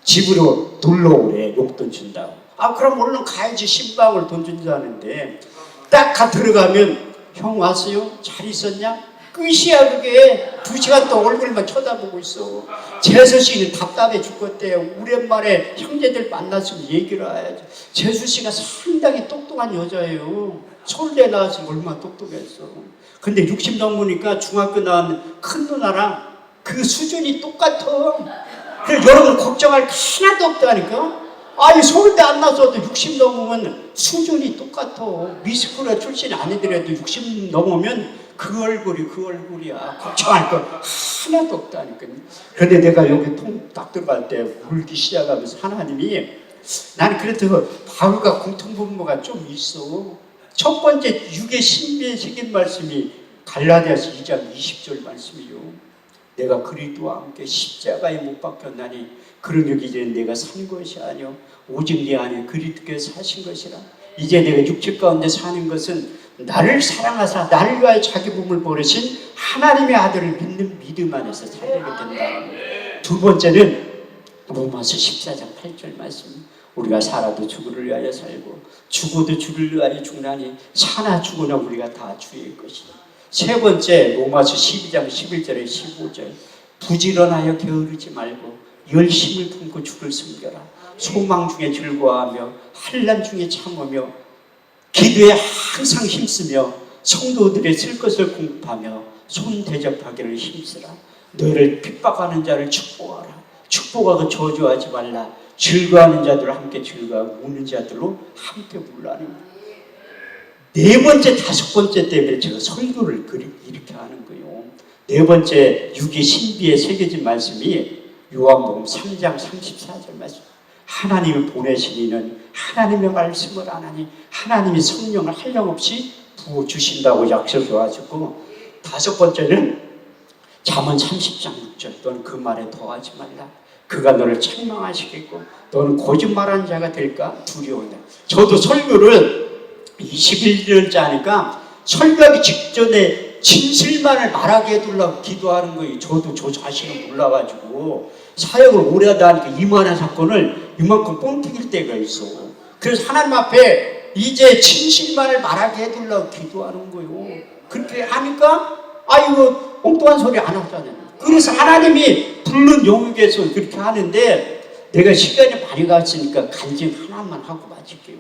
집으로 놀러 오래. 용돈 준다고. 그럼 얼른 가야지. 신방울 돈 준다는데 딱 들어가면 형 왔어요? 잘 있었냐? 끝이야 그게. 2시간 동안 얼굴만 쳐다보고 있어. 재수씨는 답답해 죽겠대. 오랜만에 형제들 만났으면 얘기를 해야지. 재수씨가 상당히 똑똑한 여자예요. 서울대 나왔으면 얼마나 똑똑했어. 근데 60 넘으니까 중학교 나온 큰 누나랑 그 수준이 똑같아. 그래서 여러분 걱정할 게 하나도 없다니까. 서울대 안 나서도 60 넘으면 수준이 똑같아. 미스코리아 출신이 아니더라도 60 넘으면 그 얼굴이야. 걱정할 거 하나도 없다니까. 그런데 내가 여기 딱 들어갈 때 울기 시작하면서 하나님이 나는 그래도 바울과 공통분모가 좀 있어. 첫 번째 육의 신비에 새긴 말씀이 갈라디아서 2장 20절 말씀이요. 내가 그리스도와 함께 십자가에 못 박혔나니 그러므로 이제는 내가 산 것이 아니요 오직 네 안에 그리스도께서 사신 것이라. 이제 내가 육체 가운데 사는 것은 나를 사랑하사 나를 위하여 자기 몸을 버리신 하나님의 아들을 믿는 믿음 안에서 살게 된다. 두 번째는 로마서 14장 8절 말씀. 우리가 살아도 주를 위하여 살고 죽어도 주를 위하여 죽나니 사나 죽으나 우리가 다 주의 것이다. 세 번째 로마서 12장 11절에 15절. 부지런하여 게으르지 말고 열심을 품고 주를 섬겨라. 소망 중에 즐거워하며 환난 중에 참으며 기도에 항상 힘쓰며 성도들의 쓸 것을 공급하며 손 대접하기를 힘쓰라. 너를 핍박하는 자를 축복하라. 축복하고 저주하지 말라. 즐거워하는 자들과 함께 즐거워하고 우는 자들로 함께 울라는 거예요. 네 번째, 다섯 번째 때문에 제가 설교를 이렇게 하는 거예요. 네 번째 육의 신비에 새겨진 말씀이 요한복음 3장 34절 말씀. 하나님을 보내신 이는 하나님의 말씀을 안 하니 하나님이 성령을 한량없이 부어주신다고 약속해가지고, 다섯 번째는 잠언 30장 6절. 너는 그 말에 더하지 말라. 그가 너를 책망하시겠고 너는 거짓말하는 자가 될까 두려워한다. 저도 설교를 21년째 하니까 설교하기 직전에 진실만을 말하게 해두려고 기도하는 거예요. 저도 저 자신을 몰라가지고 사역을 오래 하다 하니까 이만한 사건을 이만큼 뻥튀길 때가 있어. 그래서 하나님 앞에 이제 진실만을 말하게 해두려고 기도하는 거예요. 그렇게 하니까 이거 엉뚱한 소리 안 하잖아요. 그래서 하나님이 부른 영역에서 그렇게 하는데 내가 시간이 많이 갔으니까 간증 하나만 하고 마칠게요.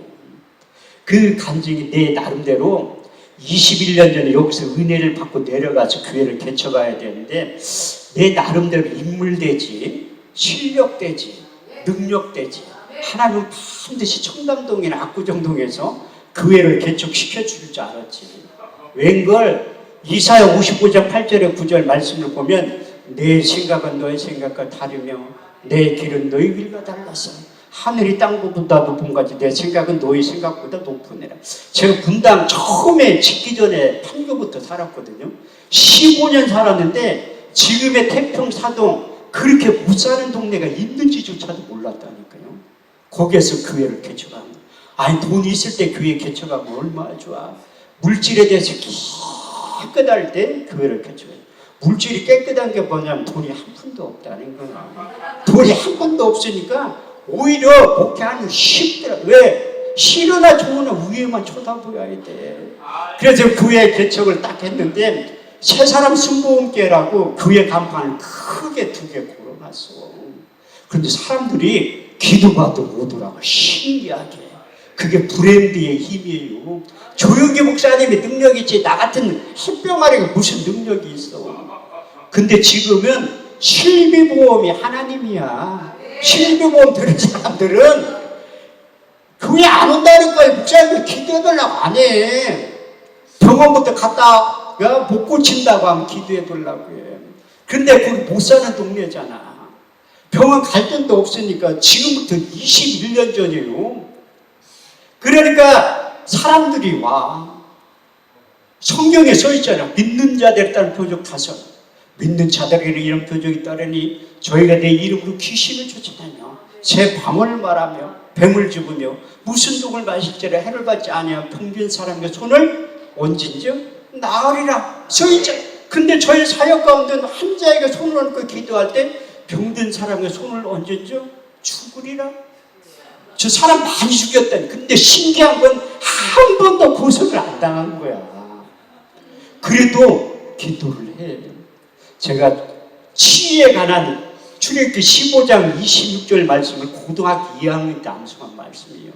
그 간증이 내 나름대로 21년 전에 여기서 은혜를 받고 내려가서 교회를 개척해야 되는데 내 나름대로 인물되지, 실력되지, 능력되지. 하나님은 반드시 청담동이나 압구정동에서 교회를 개척시켜 줄 줄 알았지. 웬걸 이사야 55장 8절에 9절 말씀을 보면 내 생각은 너의 생각과 다르며 내 길은 너의 길과 달라서 하늘이 땅보다 높은 같이 내 생각은 너의 생각보다 높으니라. 제가 분당 처음에 짓기 전에 판교부터 살았거든요. 15년 살았는데 지금의 태평사동 그렇게 못 사는 동네가 있는지조차도 몰랐다니까요. 거기에서 교회를 개척한 거예요. 아니 돈이 있을 때 교회 개척하면 얼마나 좋아. 물질에 대해서 깨끗할 때 교회를 개척해요. 물질이 깨끗한 게 뭐냐면 돈이 한 푼도 없다는 거야. 돈이 한 푼도 없으니까 오히려 목회하는 쉽더라. 왜? 싫으나 좋으나 위에만 쳐다보아야 돼. 그래서 교회 개척을 딱 했는데 새 사람 순복음교회라고 교회 간판을 크게 2개 걸어놨어. 그런데 사람들이 기도봐도 못 오라고. 신기하게. 그게 브랜드의 힘이에요. 조용기 목사님의 능력이 있지 나 같은 햇병아리가 무슨 능력이 있어. 근데 지금은 실비보험이 하나님이야. 실비보험 들은 사람들은 교회 안 온다니까. 목사님이 기도해달라고 안 해. 병원부터 갔다가 못 고친다고 하면 기도해달라고 해. 근데 거기 못 사는 동네잖아. 병원 갈 돈도 없으니까. 지금부터 21년 전이에요. 그러니까 사람들이 와. 성경에 써 있잖아. 믿는 자들에 따른 표적 5. 믿는 자들에게 이런 표적이 따르니 저희가 내 이름으로 귀신을 쫓아다녀 새 방언을 말하며 뱀을 집으며 무슨 독을 마실지라 해를 받지 아니하며 병든 사람의 손을 얹은즉 나으리라 써있죠. 근데 저희 사역 가운데는 한 자에게 손을 얹고 기도할 때 병든 사람의 손을 얹은즉 죽으리라. 저 사람 많이 죽였다니. 근데 신기한 건 한 번도 고소를 안 당한 거야. 그래도 기도를 해. 제가 치유에 관한 출애굽기 15장 26절 말씀을 고등학교 2학년 때 암송한 말씀이에요.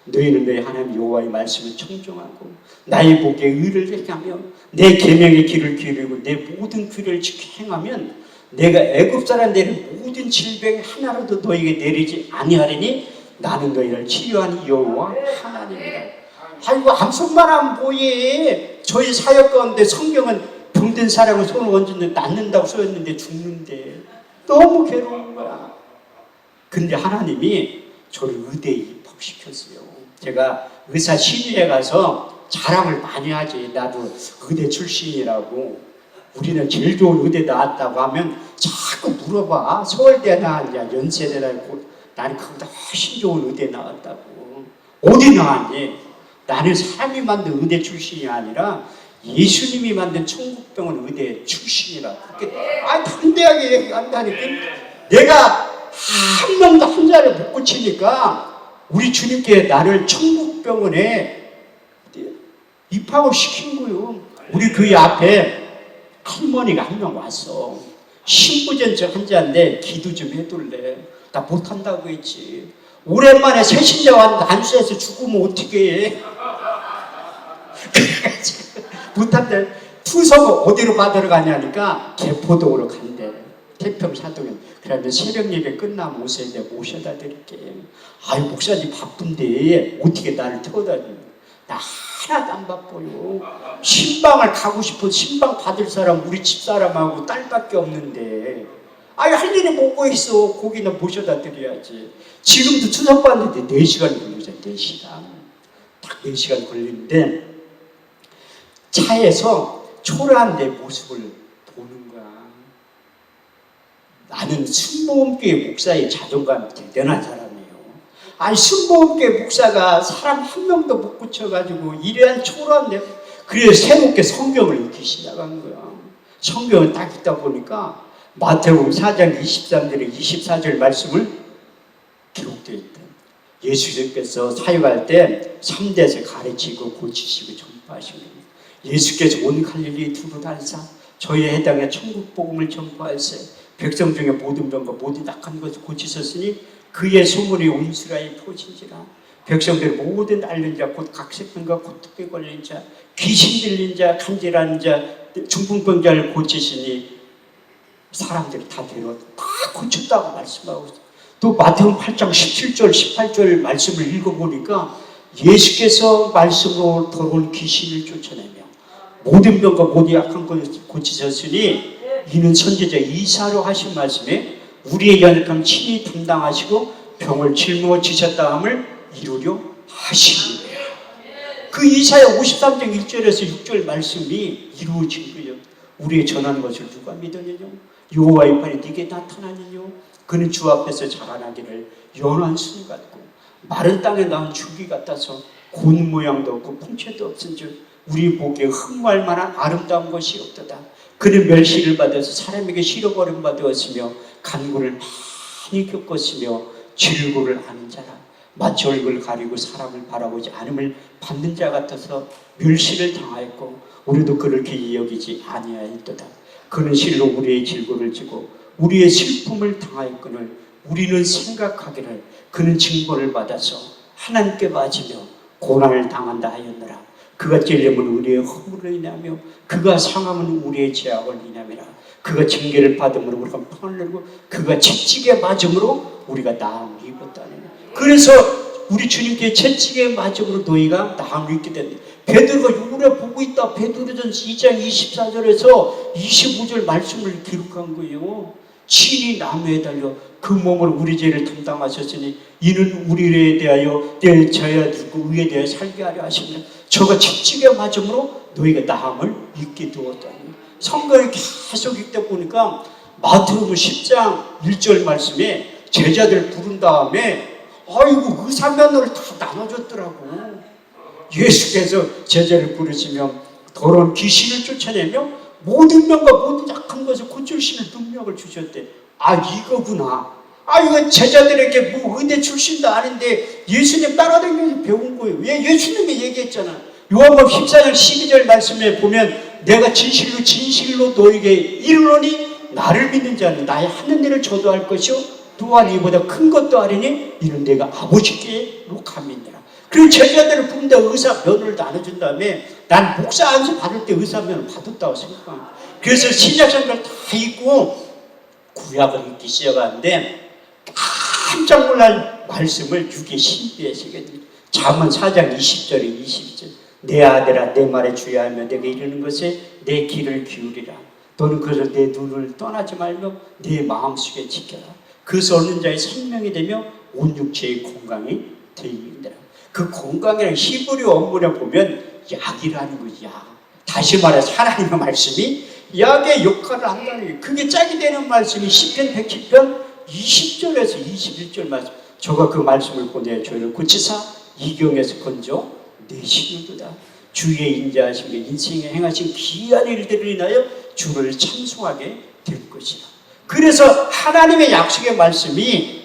너희는 너희 하나님 여호와의 말씀을 청종하고 나의 복에 의를 행하며 내 계명의 길을 기르고 내 모든 규례를 지켜 행하면 내가 애굽 사람들의 모든 질병 하나라도 너희에게 내리지 아니하리니 나는 너희를 치유하는 여호와 하나님이라. 아이고 암송만 하면 뭐해. 저희 사역 가운데 성경은 병든 사람을 손을 얹는데 낫는다고 써있는데 죽는데 너무 괴로운 거야. 근데 하나님이 저를 의대에 입학시켰어요. 제가 의사 시위에 가서 자랑을 많이 하지. 나도 의대 출신이라고. 우리는 제일 좋은 의대 나왔다고 하면 자꾸 물어봐. 서울대 나왔냐 연세대 나왔고. 나는 그보다 훨씬 좋은 의대 나왔다고. 어디 나왔니? 나는 사람이 만든 의대 출신이 아니라 예수님이 만든 천국병원 의대 출신이라. 그렇게 담대하게 얘기한다니까. 내가 한 명도 한 자를 못 고치니까 우리 주님께 나를 천국병원에 입학을 시킨 거예요. 우리 교회 앞에 할머니가 한 명 왔어. 신부전증 환자인데 기도 좀 해둘래. 나 못한다고 했지. 오랜만에 새신자 왔는데 안수해서 죽으면 어떻게 해. 못한대. 투석 어디로 받으러 가냐니까 개포동으로 간대. 태평사동에. 그러면 새벽 예배 끝나면 오세요. 내가 모셔다 드릴게. 아유 목사님 바쁜데 어떻게 나를 태워다 줘요. 나 하나도 안 바빠요. 신방을 가고 싶어. 신방 받을 사람 우리 집사람하고 딸밖에 없는데 아유 할 일이 뭐가 있어. 거기는 모셔다 드려야지. 지금도 투석 받는데 4시간 걸리죠. 4시간. 딱 4시간 걸리는데 차에서 초라한 내 모습을 보는 거야. 나는 순복음교회 목사의 자존감이 대단한 사람이에요. 아니 순복음교회 목사가 사람 한 명도 못 고쳐가지고 이러한 초라한 내. 그래서 새롭게 성경을 읽기 시작한 거야. 성경을 딱 읽다 보니까 마태복음 4장 23절에 24절 말씀을 기록되어 있다. 예수님께서 사역할 때 3대에서 가르치고 고치시고 전파하시고 예수께서 온 갈릴리 두루 다니사 저희에 해당해 천국 복음을 전파하세 백성 중에 모든 병과 모든 악한 것을 고치셨으니 그의 소문이 온 이스라엘에 퍼진지라. 백성들의 모든 앓는 자 곧 각색병과 고통에 걸린 자 귀신 들린 자 간질하는 자 중풍병자를 고치시니 사람들이 다 데려 다 고쳤다고 말씀하고 있어요. 또 마태복음 8장 17절 18절 말씀을 읽어보니까 예수께서 말씀으로 들어온 귀신을 쫓아내며 모든 병과 모든 약한 것을 고치셨으니 이는 선지자 이사로 하신 말씀에 우리의 연약함 친히 담당하시고 병을 짊어지셨다 함을 이루려 하시니라. 그 이사야 53장 1절에서 6절 말씀이 이루어진 거예요. 우리의 전하는 것을 누가 믿었느냐? 여호와의 팔이 네게 나타나느냐? 그는 주 앞에서 자라나기를 연한 순 같고 마른 땅에 낳은 줄기 같아서 곤 모양도 없고 풍채도 없은 줄 우리 보기에 흠모할 만한 아름다운 것이 없도다. 그는 멸시를 받아서 사람에게 싫어버림 받았으며 간구를 많이 겪었으며 질고를 하는 자라. 마치 얼굴을 가리고 사람을 바라보지 않음을 받는 자 같아서 멸시를 당하였고 우리도 그를 기이 여기지 아니하였도다. 그는 실로 우리의 질고를 지고 우리의 슬픔을 당하였거늘 우리는 생각하기를 그는 징벌을 받아서 하나님께 맞으며 고난을 당한다 하였느라. 그가 찔림은 우리의 허물을 인하며 그가 상함은 우리의 죄악을 인하미라. 그가 징계를 받음으로 우리가 평을 누리고 그가 채찍에 맞음으로 우리가 나음을 입었다니. 그래서 우리 주님께 채찍에 맞음으로 너희가 나음을 입게 된다. 베드로가 요래 보고 있다. 베드로전서 2장 24절에서 25절 말씀을 기록한 거예요. 친히 나무에 달려 그 몸으로 우리 죄를 담당하셨으니 이는 우리에 대하여 내 죄와 죽고 의에 대하여 살게 하려 하시며 저가 채찍에 맞음으로 너희가 나음을 입게 두었다니. 성경을 계속 읽다 보니까 마태복음 10장 1절 말씀에 제자들 부른 다음에 아이고 의사면허를 다 나눠줬더라고. 예수께서 제자를 부르시며 더러운 귀신을 쫓아내며 모든 병과 모든 약한 것을 고칠 수 있는 능력을 주셨대. 아 이거구나. 아 이거 제자들에게 뭐 의대 출신도 아닌데 예수님 따라다니면서 배운 거예요. 왜? 예수님이 얘기했잖아. 요한복음 14장 12절 말씀에 보면 내가 진실로 진실로 너에게 이르노니 나를 믿는 자는 나의 하는 일을 저도 할 것이요 또한 이보다 큰 것도 하리니 이는 내가 아버지께로 감이니라. 그리고 제자들을 부른다. 의사 면허를 나눠준 다음에 난 목사 안수 받을 때 의사 면허를 받았다고 생각합니다. 그래서 신약성경을 다 읽고 구약을 읽기 시작하는데 깜짝 놀랄 말씀을 육의 신비에 새겨줍니다. 잠언 4장 20절에 22절 내 아들아 내 말에 주의하며 내가 이르는 것에 내 귀를 기울이라. 너는 그래서 내 눈을 떠나지 말며 내 마음속에 지켜라. 그것을 얻는 자의 생명이 되며 온 육체의 건강이 되리라. 그 건강이라는 히브리 원문에 보면 약이라는 거지. 약. 다시 말해서 하나님의 말씀이 약의 역할을 한다는 거예요. 그게 짝이 되는 말씀이 시편 110편 20절에서 21절 말씀. 저가 그 말씀을 보내 저희를 고치사 이경에서 건져 내시는도다. 주의 인자하신 게 인생에 행하신 귀한 일들을 인하여 주를 찬송하게 될 것이라. 그래서 하나님의 약속의 말씀이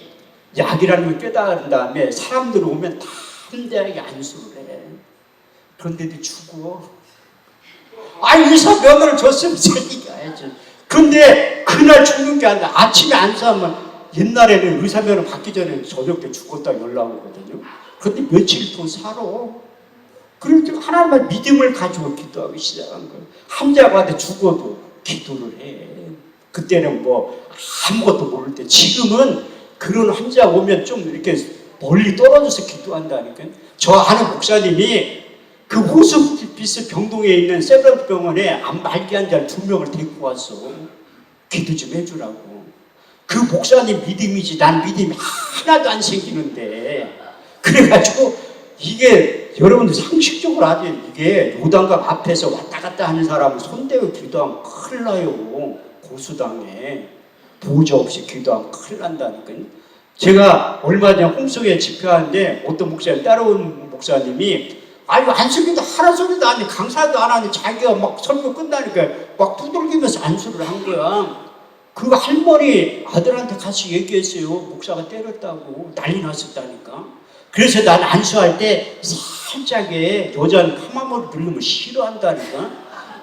약이라는 걸 깨달은 다음에 사람들 오면 다 담대하게 안수를 해. 그런데도 죽어. 의사 면허를 줬으면 살리가야지. 근데 그날 죽는 게 아니라 아침에 안수하면 옛날에는 의사 면허 받기 전에 저녁 때 죽었다 연락 오거든요. 그런데 며칠 더 살아. 그래서 하나님의 믿음을 가지고 기도하기 시작한 거예요. 환자가 죽어도 기도를 해. 그때는 뭐 아무것도 모를 때. 지금은 그런 환자 오면 좀 이렇게 멀리 떨어져서 기도한다니까요. 저 아는 목사님이 그 호스피스 병동에 있는 세브란스 병원에 암 말기 환자 2명을 데리고 왔어. 기도 좀 해주라고. 그 목사님 믿음이지 난 믿음이 하나도 안 생기는데. 그래가지고 이게 여러분들 상식적으로 아세요. 이게 요단강 앞에서 왔다 갔다 하는 사람은 손대고 기도하면 큰일 나요. 고수당에 보조 없이 기도하면 큰일 난다니까요. 제가 얼마 전에 홍성에 집회하는데 어떤 목사님 따라온 목사님이 안수기도 하라 소리도 안 해. 강사도 안 하니 자기가 막 설교 끝나니까 막 두들기면서 안수를 한 거야. 그 할머니 아들한테 같이 얘기했어요. 목사가 때렸다고 난리 났었다니까. 그래서 난 안수할 때 살짝에 여자는 파마머리 누르면 싫어한다니까.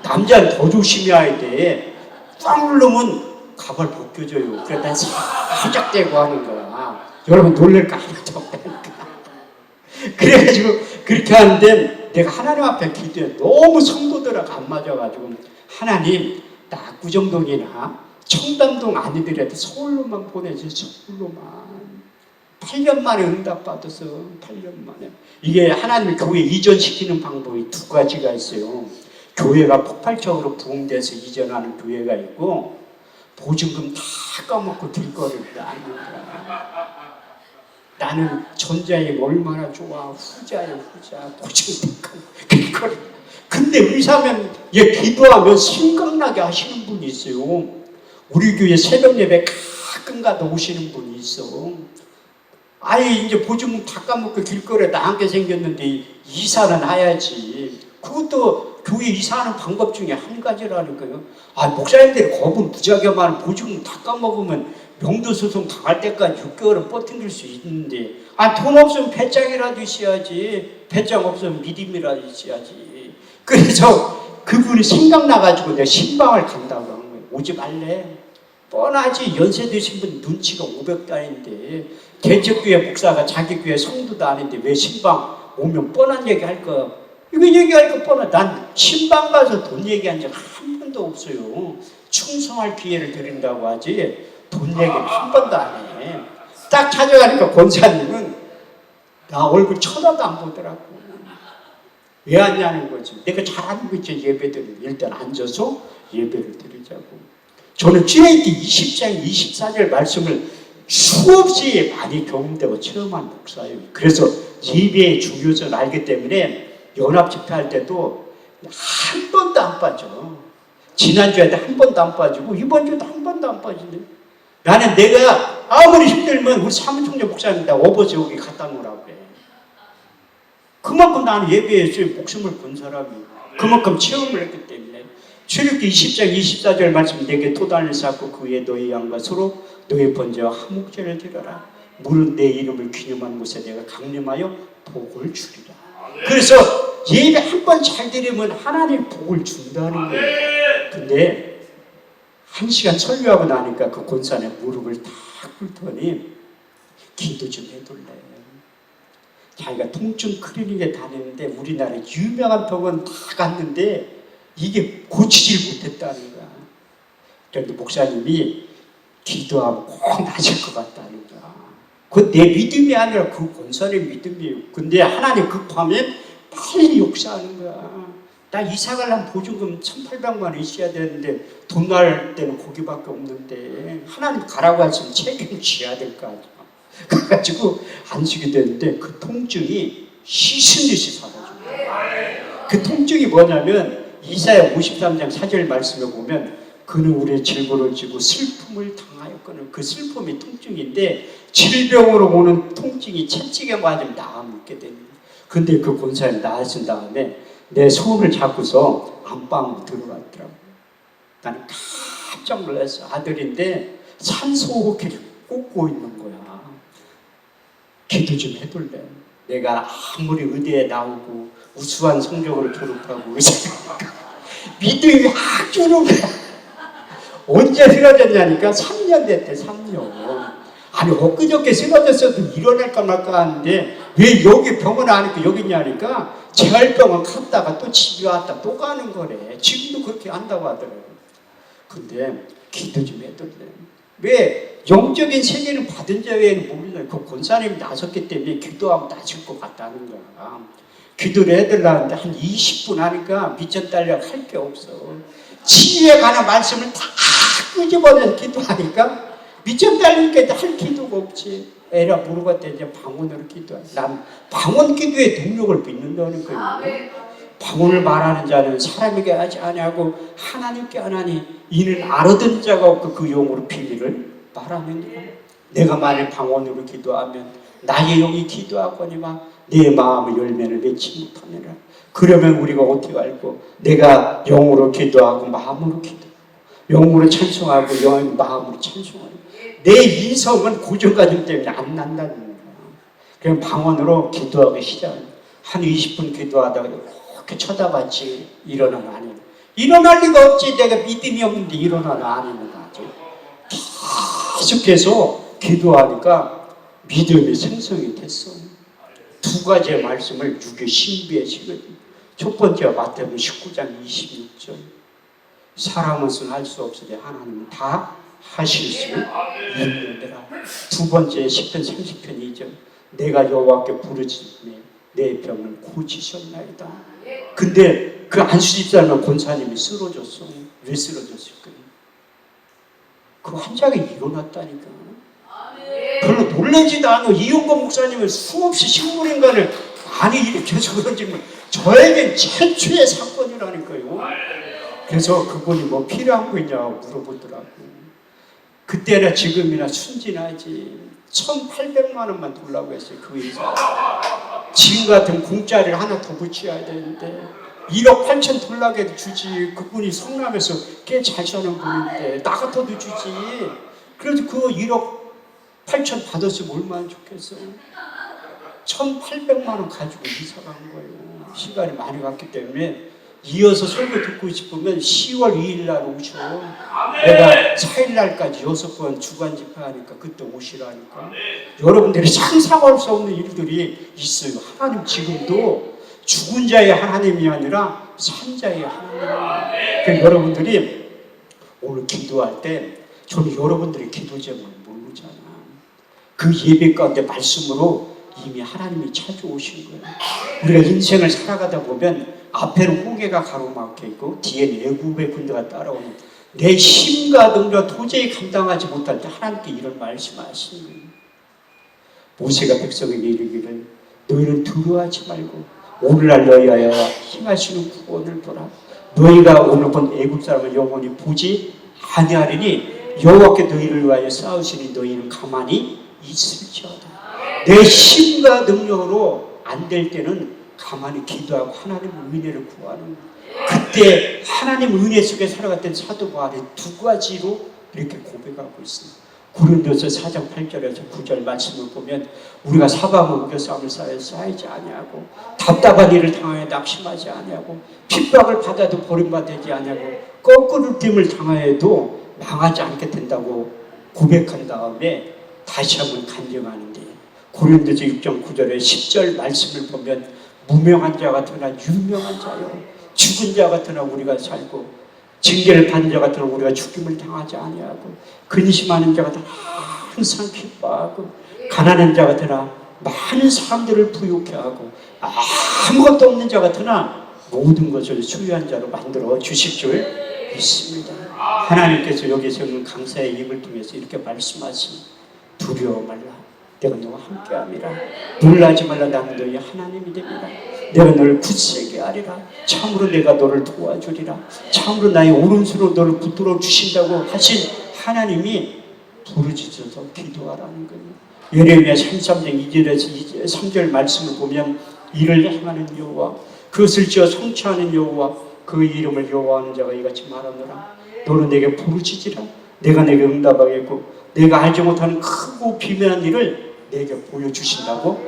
남자는 더 조심해야 돼. 꽉 누르면 가발 벗겨져요. 그래서 난 살짝 대고 하는 거야. 여러분 놀랄까 하나도 없다니까. 그래가지고 그렇게 하는데 내가 하나님 앞에 기도해. 너무 성도들하고 안 맞아가지고 하나님 나 압구정동이나 청담동 아니더라도 서울로만 보내주세요. 서울로만. 8년 만에 응답받아서 8년 만에. 이게 하나님의 교회 이전시키는 방법이 2가지가 있어요. 교회가 폭발적으로 부흥돼서 이전하는 교회가 있고 보증금 다 까먹고 길거리를 다니는 거야. 나는 전자에 얼마나 좋아. 후자에 후자. 보증금 길거리. 근데 의사면 기도하면 생각나게 하시는 분이 있어요. 우리 교회 새벽 예배 가끔 가다 오시는 분이 있어. 이제 보증금 다 까먹고 길거리에 나앉게 생겼는데 이사는 해야지. 그것도 교회 이사하는 방법 중에 한 가지라니까요. 아, 목사님들이 겁은 무지하게 많은 보증금 다 까먹으면 명도소송 당할 때까지 6개월은 버팅길 수 있는데, 아, 돈 없으면 배짱이라도 있어야지. 배짱 없으면 믿음이라도 있어야지. 그래서 그분이 생각나가지고 내가 신방을 간다고 한 거예요. 오지 말래. 뻔하지. 연세 드신 분 눈치가 500단인데 개척교회 목사가 자기 교회 성도도 아닌데 왜 신방 오면 뻔한 얘기 할 거야. 이거 얘기할 거 뻔하. 난 신방 가서 돈 얘기한 적 한 번도 없어요. 충성할 기회를 드린다고 하지 돈 얘기는 한 번도 안 해. 딱 찾아가니까 권사님은 나 얼굴 쳐다도 안 보더라고. 왜 왔냐는 거지. 내가 잘하는 거 있죠. 예배드리는. 일단 앉아서 예배를 드리자고. 저는 GAT 20장 24절 말씀을 수없이 많이 경험되고 체험한 목사예요. 그래서 예배의 중요성을 알기 때문에 연합 집회할 때도 한 번도 안 빠져. 지난주에도 한 번도 안 빠지고 이번 주에도 한 번도 안 빠지네. 나는 내가 아무리 힘들면 우리 사무총장 목사님이다 오버제 여기 갖다 놓으라고 그래. 그만큼 나는 예배에 목숨을 건 사람이에요. 그만큼 체험을 했기 때문에. 출애굽기 20장 24절 말씀 내게 토단을 쌓고 그 위에 너희 양과 서로 너희 번제와 화목제를 드려라. 물은 내 이름을 기념하는 곳에 내가 강림하여 복을 주리라. 그래서 예배 한 번 잘 드리면 하나님 복을 준다는 거예요. 근데 1시간 설교하고 나니까 그 권사님 무릎을 탁 꿇더니 기도 좀 해둘래. 자기가 통증 클리닉에 다니는데 우리나라에 유명한 병원 다 갔는데 이게 고치질 못했다는 거야. 그런데 목사님이 기도하면 꼭 나아질 것 같다는 거야. 그건 내 믿음이 아니라 그 권사님 믿음이에요. 근데 하나님 급하면 빨리 역사하는 거야. 나 이사 가려면 보증금 1,800만 원 있어야 되는데 돈 날 때는 거기밖에 없는데 하나님 가라고 하시면 책임져야 될 거 아니야. 그래가지고 안식이 되는데 그 통증이 시신듯이 사라져요. 그 통증이 뭐냐면 이사야 53장 4절 말씀에 보면 그는 우리의 질고를 지고 슬픔을 당하였거든. 그 슬픔이 통증인데 질병으로 오는 통증이 채찍에 맞으면 나아먹게 됩니다. 근데 그 권사님 나으신 다음에 내 손을 잡고서 안방으로 들어갔더라고요. 나는 깜짝 놀랐어. 아들인데 산소호흡기를 꽂고 있는 거야. 기도 좀 해둘래. 내가 아무리 의대에 나오고 우수한 성적으로 졸업하고 믿음이 확 주는 거야. 언제 쓰러졌냐니까 3년 됐대. 3년. 아니 엊그저께 쓰러졌어도 일어날까 말까 하는데 왜 여기 병원 안 있고 여기 있냐니까 재활병원 갔다가 또 집에 왔다 또 가는 거래. 지금도 그렇게 한다고 하더라고요. 근데 기도 좀 해둘래. 왜 영적인 세계는 받은 자 외에는 모르잖아요. 그 권사님이 나섰기 때문에 기도하면 나실 것 같다는 거야. 기도를 해달라는데 한 20분 하니까 미천 딸려 할 게 없어. 치유에 관한 말씀을 다 끄집어내서 기도하니까 미천 딸리니까 할 기도가 없지. 애라 물어봤더니 이제 방언으로 기도해. 난 방언 기도의 동력을 믿는다는 거예요. 방언을 말하는 자는 사람에게 하지 아니하고 하나님께 하나니 이는 알아듣는 자가 없고 그 영으로 비밀을 말하느니라. 내가 만일 방언으로 기도하면 나의 영이 기도하거니와 내 마음의 열매를 맺지 못하느라. 그러면 우리가 어떻게 알고 내가 영으로 기도하고 마음으로 기도하고 영으로 찬송하고 영의 마음으로 찬송하고 내 이성은 고정관념 때문에 안 난다는 거야. 그냥 방언으로 기도하기 시작합니다. 한 20분 기도하다가 이렇게 쳐다봤지 일어나면 안 해. 일어날 리가 없지. 내가 믿음이 없는데 일어나면 안 있는 거지. 계속해서 기도하니까 믿음이 생성이 됐어. 두 가지의 말씀을 유교 신비에 지거든요. 첫 번째가 마태복음 19장 26절. 사람은 할 수 없으니 하나님은 다 하실 수 있느니라. 두 번째 시편 30편 2절. 내가 여호와께 부르짖으며 내 병을 고치셨나이다. 근데 그 안수집사는 권사님이 쓰러졌어. 왜 쓰러졌을까요? 그 환자가 일어났다니까. 별로 놀라지도 않고 이용건 목사님은 수없이 식물인간을 많이 일으켜서 그런지 저에겐 최초의 사건이라니까요. 그래서 그분이 뭐 필요한 거 있냐고 물어보더라고요. 그때나 지금이나 순진하지. 1,800만 원만 돌라고 했어요. 그 의사. 지금 같은 공짜리를 하나 더 붙여야 되는데 1억 8천 돌락에도 주지. 그분이 성남에서 꽤 잘 사는 분인데 나 같아도 주지. 그래도 그 1억 8천 받았으면 얼마나 좋겠어. 1,800만 원 가지고 이사 간 거예요. 시간이 많이 갔기 때문에 이어서 설교 듣고 싶으면 10월 2일 날 오셔. 내가 4일 날까지 6번 주간 집회하니까 그때 오시라니까. 여러분들이 상상할 수 없는 일들이 있어요. 하나님 지금도 죽은 자의 하나님이 아니라 산 자의 하나님이에요. 그러니까 여러분들이 오늘 기도할 때 저는 여러분들의 기도 제목을 모르잖아. 그 예배 가운데 말씀으로 이미 하나님이 찾아오신 거예요. 우리가 인생을 살아가다 보면 앞에는 홍해가 가로막혀 있고 뒤에는 애굽의 군대가 따라오는 내 힘과 능력 도저히 감당하지 못할 때 하나님께 이런 말씀하시는 거예요. 모세가 백성에게 이르기를 너희는 두려워하지 말고 오늘날 너희하여 힘하시는 구원을 보라. 너희가 오늘 본 애굽 사람을 영원히 보지 아니하리니 여호와께 너희를 위하여 싸우시니 너희는 가만히 있을지어다. 내 힘과 능력으로 안 될 때는 가만히 기도하고 하나님의 은혜를 구하는 거예요. 그때 하나님 은혜 속에 살아갔던 사도 바울이 두 가지로 이렇게 고백하고 있습니다. 고린도서 4장 8절에서 9절 말씀을 보면 우리가 사방을 우겨 싸움을 쌓이지 아니하고 답답한 일을 당하여 낙심하지 아니하고 핍박을 받아도 버림받지 아니하고 거꾸로 됨을 당하여도 망하지 않게 된다고 고백한 다음에 다시 한번 간증하는데 고린도서 6장 9절에 10절 말씀을 보면 무명한 자 같으나 유명한 자요 죽은 자 같으나 우리가 살고 징계를 받는 자 같으나 우리가 죽임을 당하지 아니하고 근심하는 자 같으나 항상 기뻐하고 가난한 자 같으나 많은 사람들을 부유케 하고 아무것도 없는 자 같으나 모든 것을 소유한 자로 만들어 주실 줄 믿습니다. 하나님께서 여기서 강사의 입을 통해서 이렇게 말씀하시니 두려워 말라. 내가 너와 함께함이라. 놀라지 말라. 나는 너희 하나님이 됩니다. 내가 너를 굳세게 하리라. 참으로 내가 너를 도와주리라. 참으로 나의 오른손으로 너를 붙들어 주신다고 하신 하나님이 부르짖어서 기도하라는 거예요. 예레미야 33장 2절에서 3절 말씀을 보면 이를 행하는 여호와 그것을 지어 성취하는 여호와 그 이름을 여호와하는 자가 이같이 말하노라. 너는 내게 부르짖으라. 내가 내게 응답하겠고 내가 알지 못하는 크고 비밀한 일을 내게 보여주신다고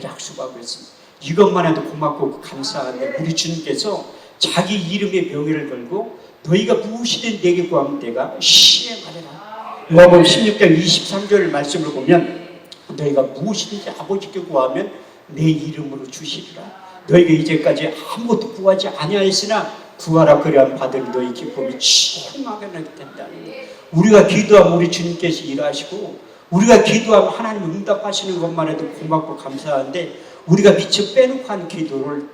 약속하고 있습니다. 이것만 해도 고맙고 감사한데 우리 주님께서 자기 이름의 명예를 걸고 너희가 무엇이든 내게 구하면 내가 시행하리라. 요한복음 16장 23절 말씀을 보면 너희가 무엇이든지 아버지께 구하면 내 이름으로 주시리라. 너희가 이제까지 아무것도 구하지 아니하였으나 구하라 그리하면 받으리 너희 기쁨이 충만하게 된다는 거예요. 우리가 기도하면 우리 주님께서 일하시고 우리가 기도하면 하나님 응답하시는 것만 해도 고맙고 감사한데 우리가 미처 빼놓고 한 기도를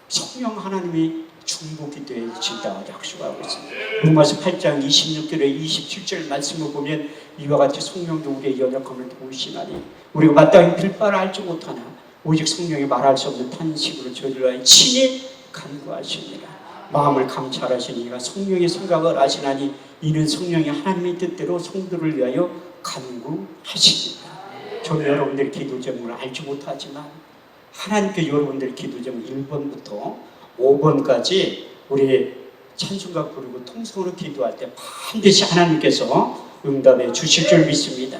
성령 하나님이 중보 기도해 주신다 약속하고 있습니다. 로마서 8장 26절에 27절 말씀을 보면 이와 같이 성령도 우리의 연약함을 도우시나니 우리가 마땅히 빌바를 알지 못하나 오직 성령이 말할 수 없는 탄식으로 저희를 위하여 친히 간구하십니다. 마음을 감찰하시니 이가 성령의 생각을 아시나니 이는 성령이 하나님의 뜻대로 성도를 위하여 간구하십니다. 저는 여러분들의 기도 제목을 알지 못하지만 하나님께 여러분들의 기도 제목 1번부터 5번까지 우리 찬송가 부르고 통성으로 기도할 때 반드시 하나님께서 응답해 주실 줄 믿습니다.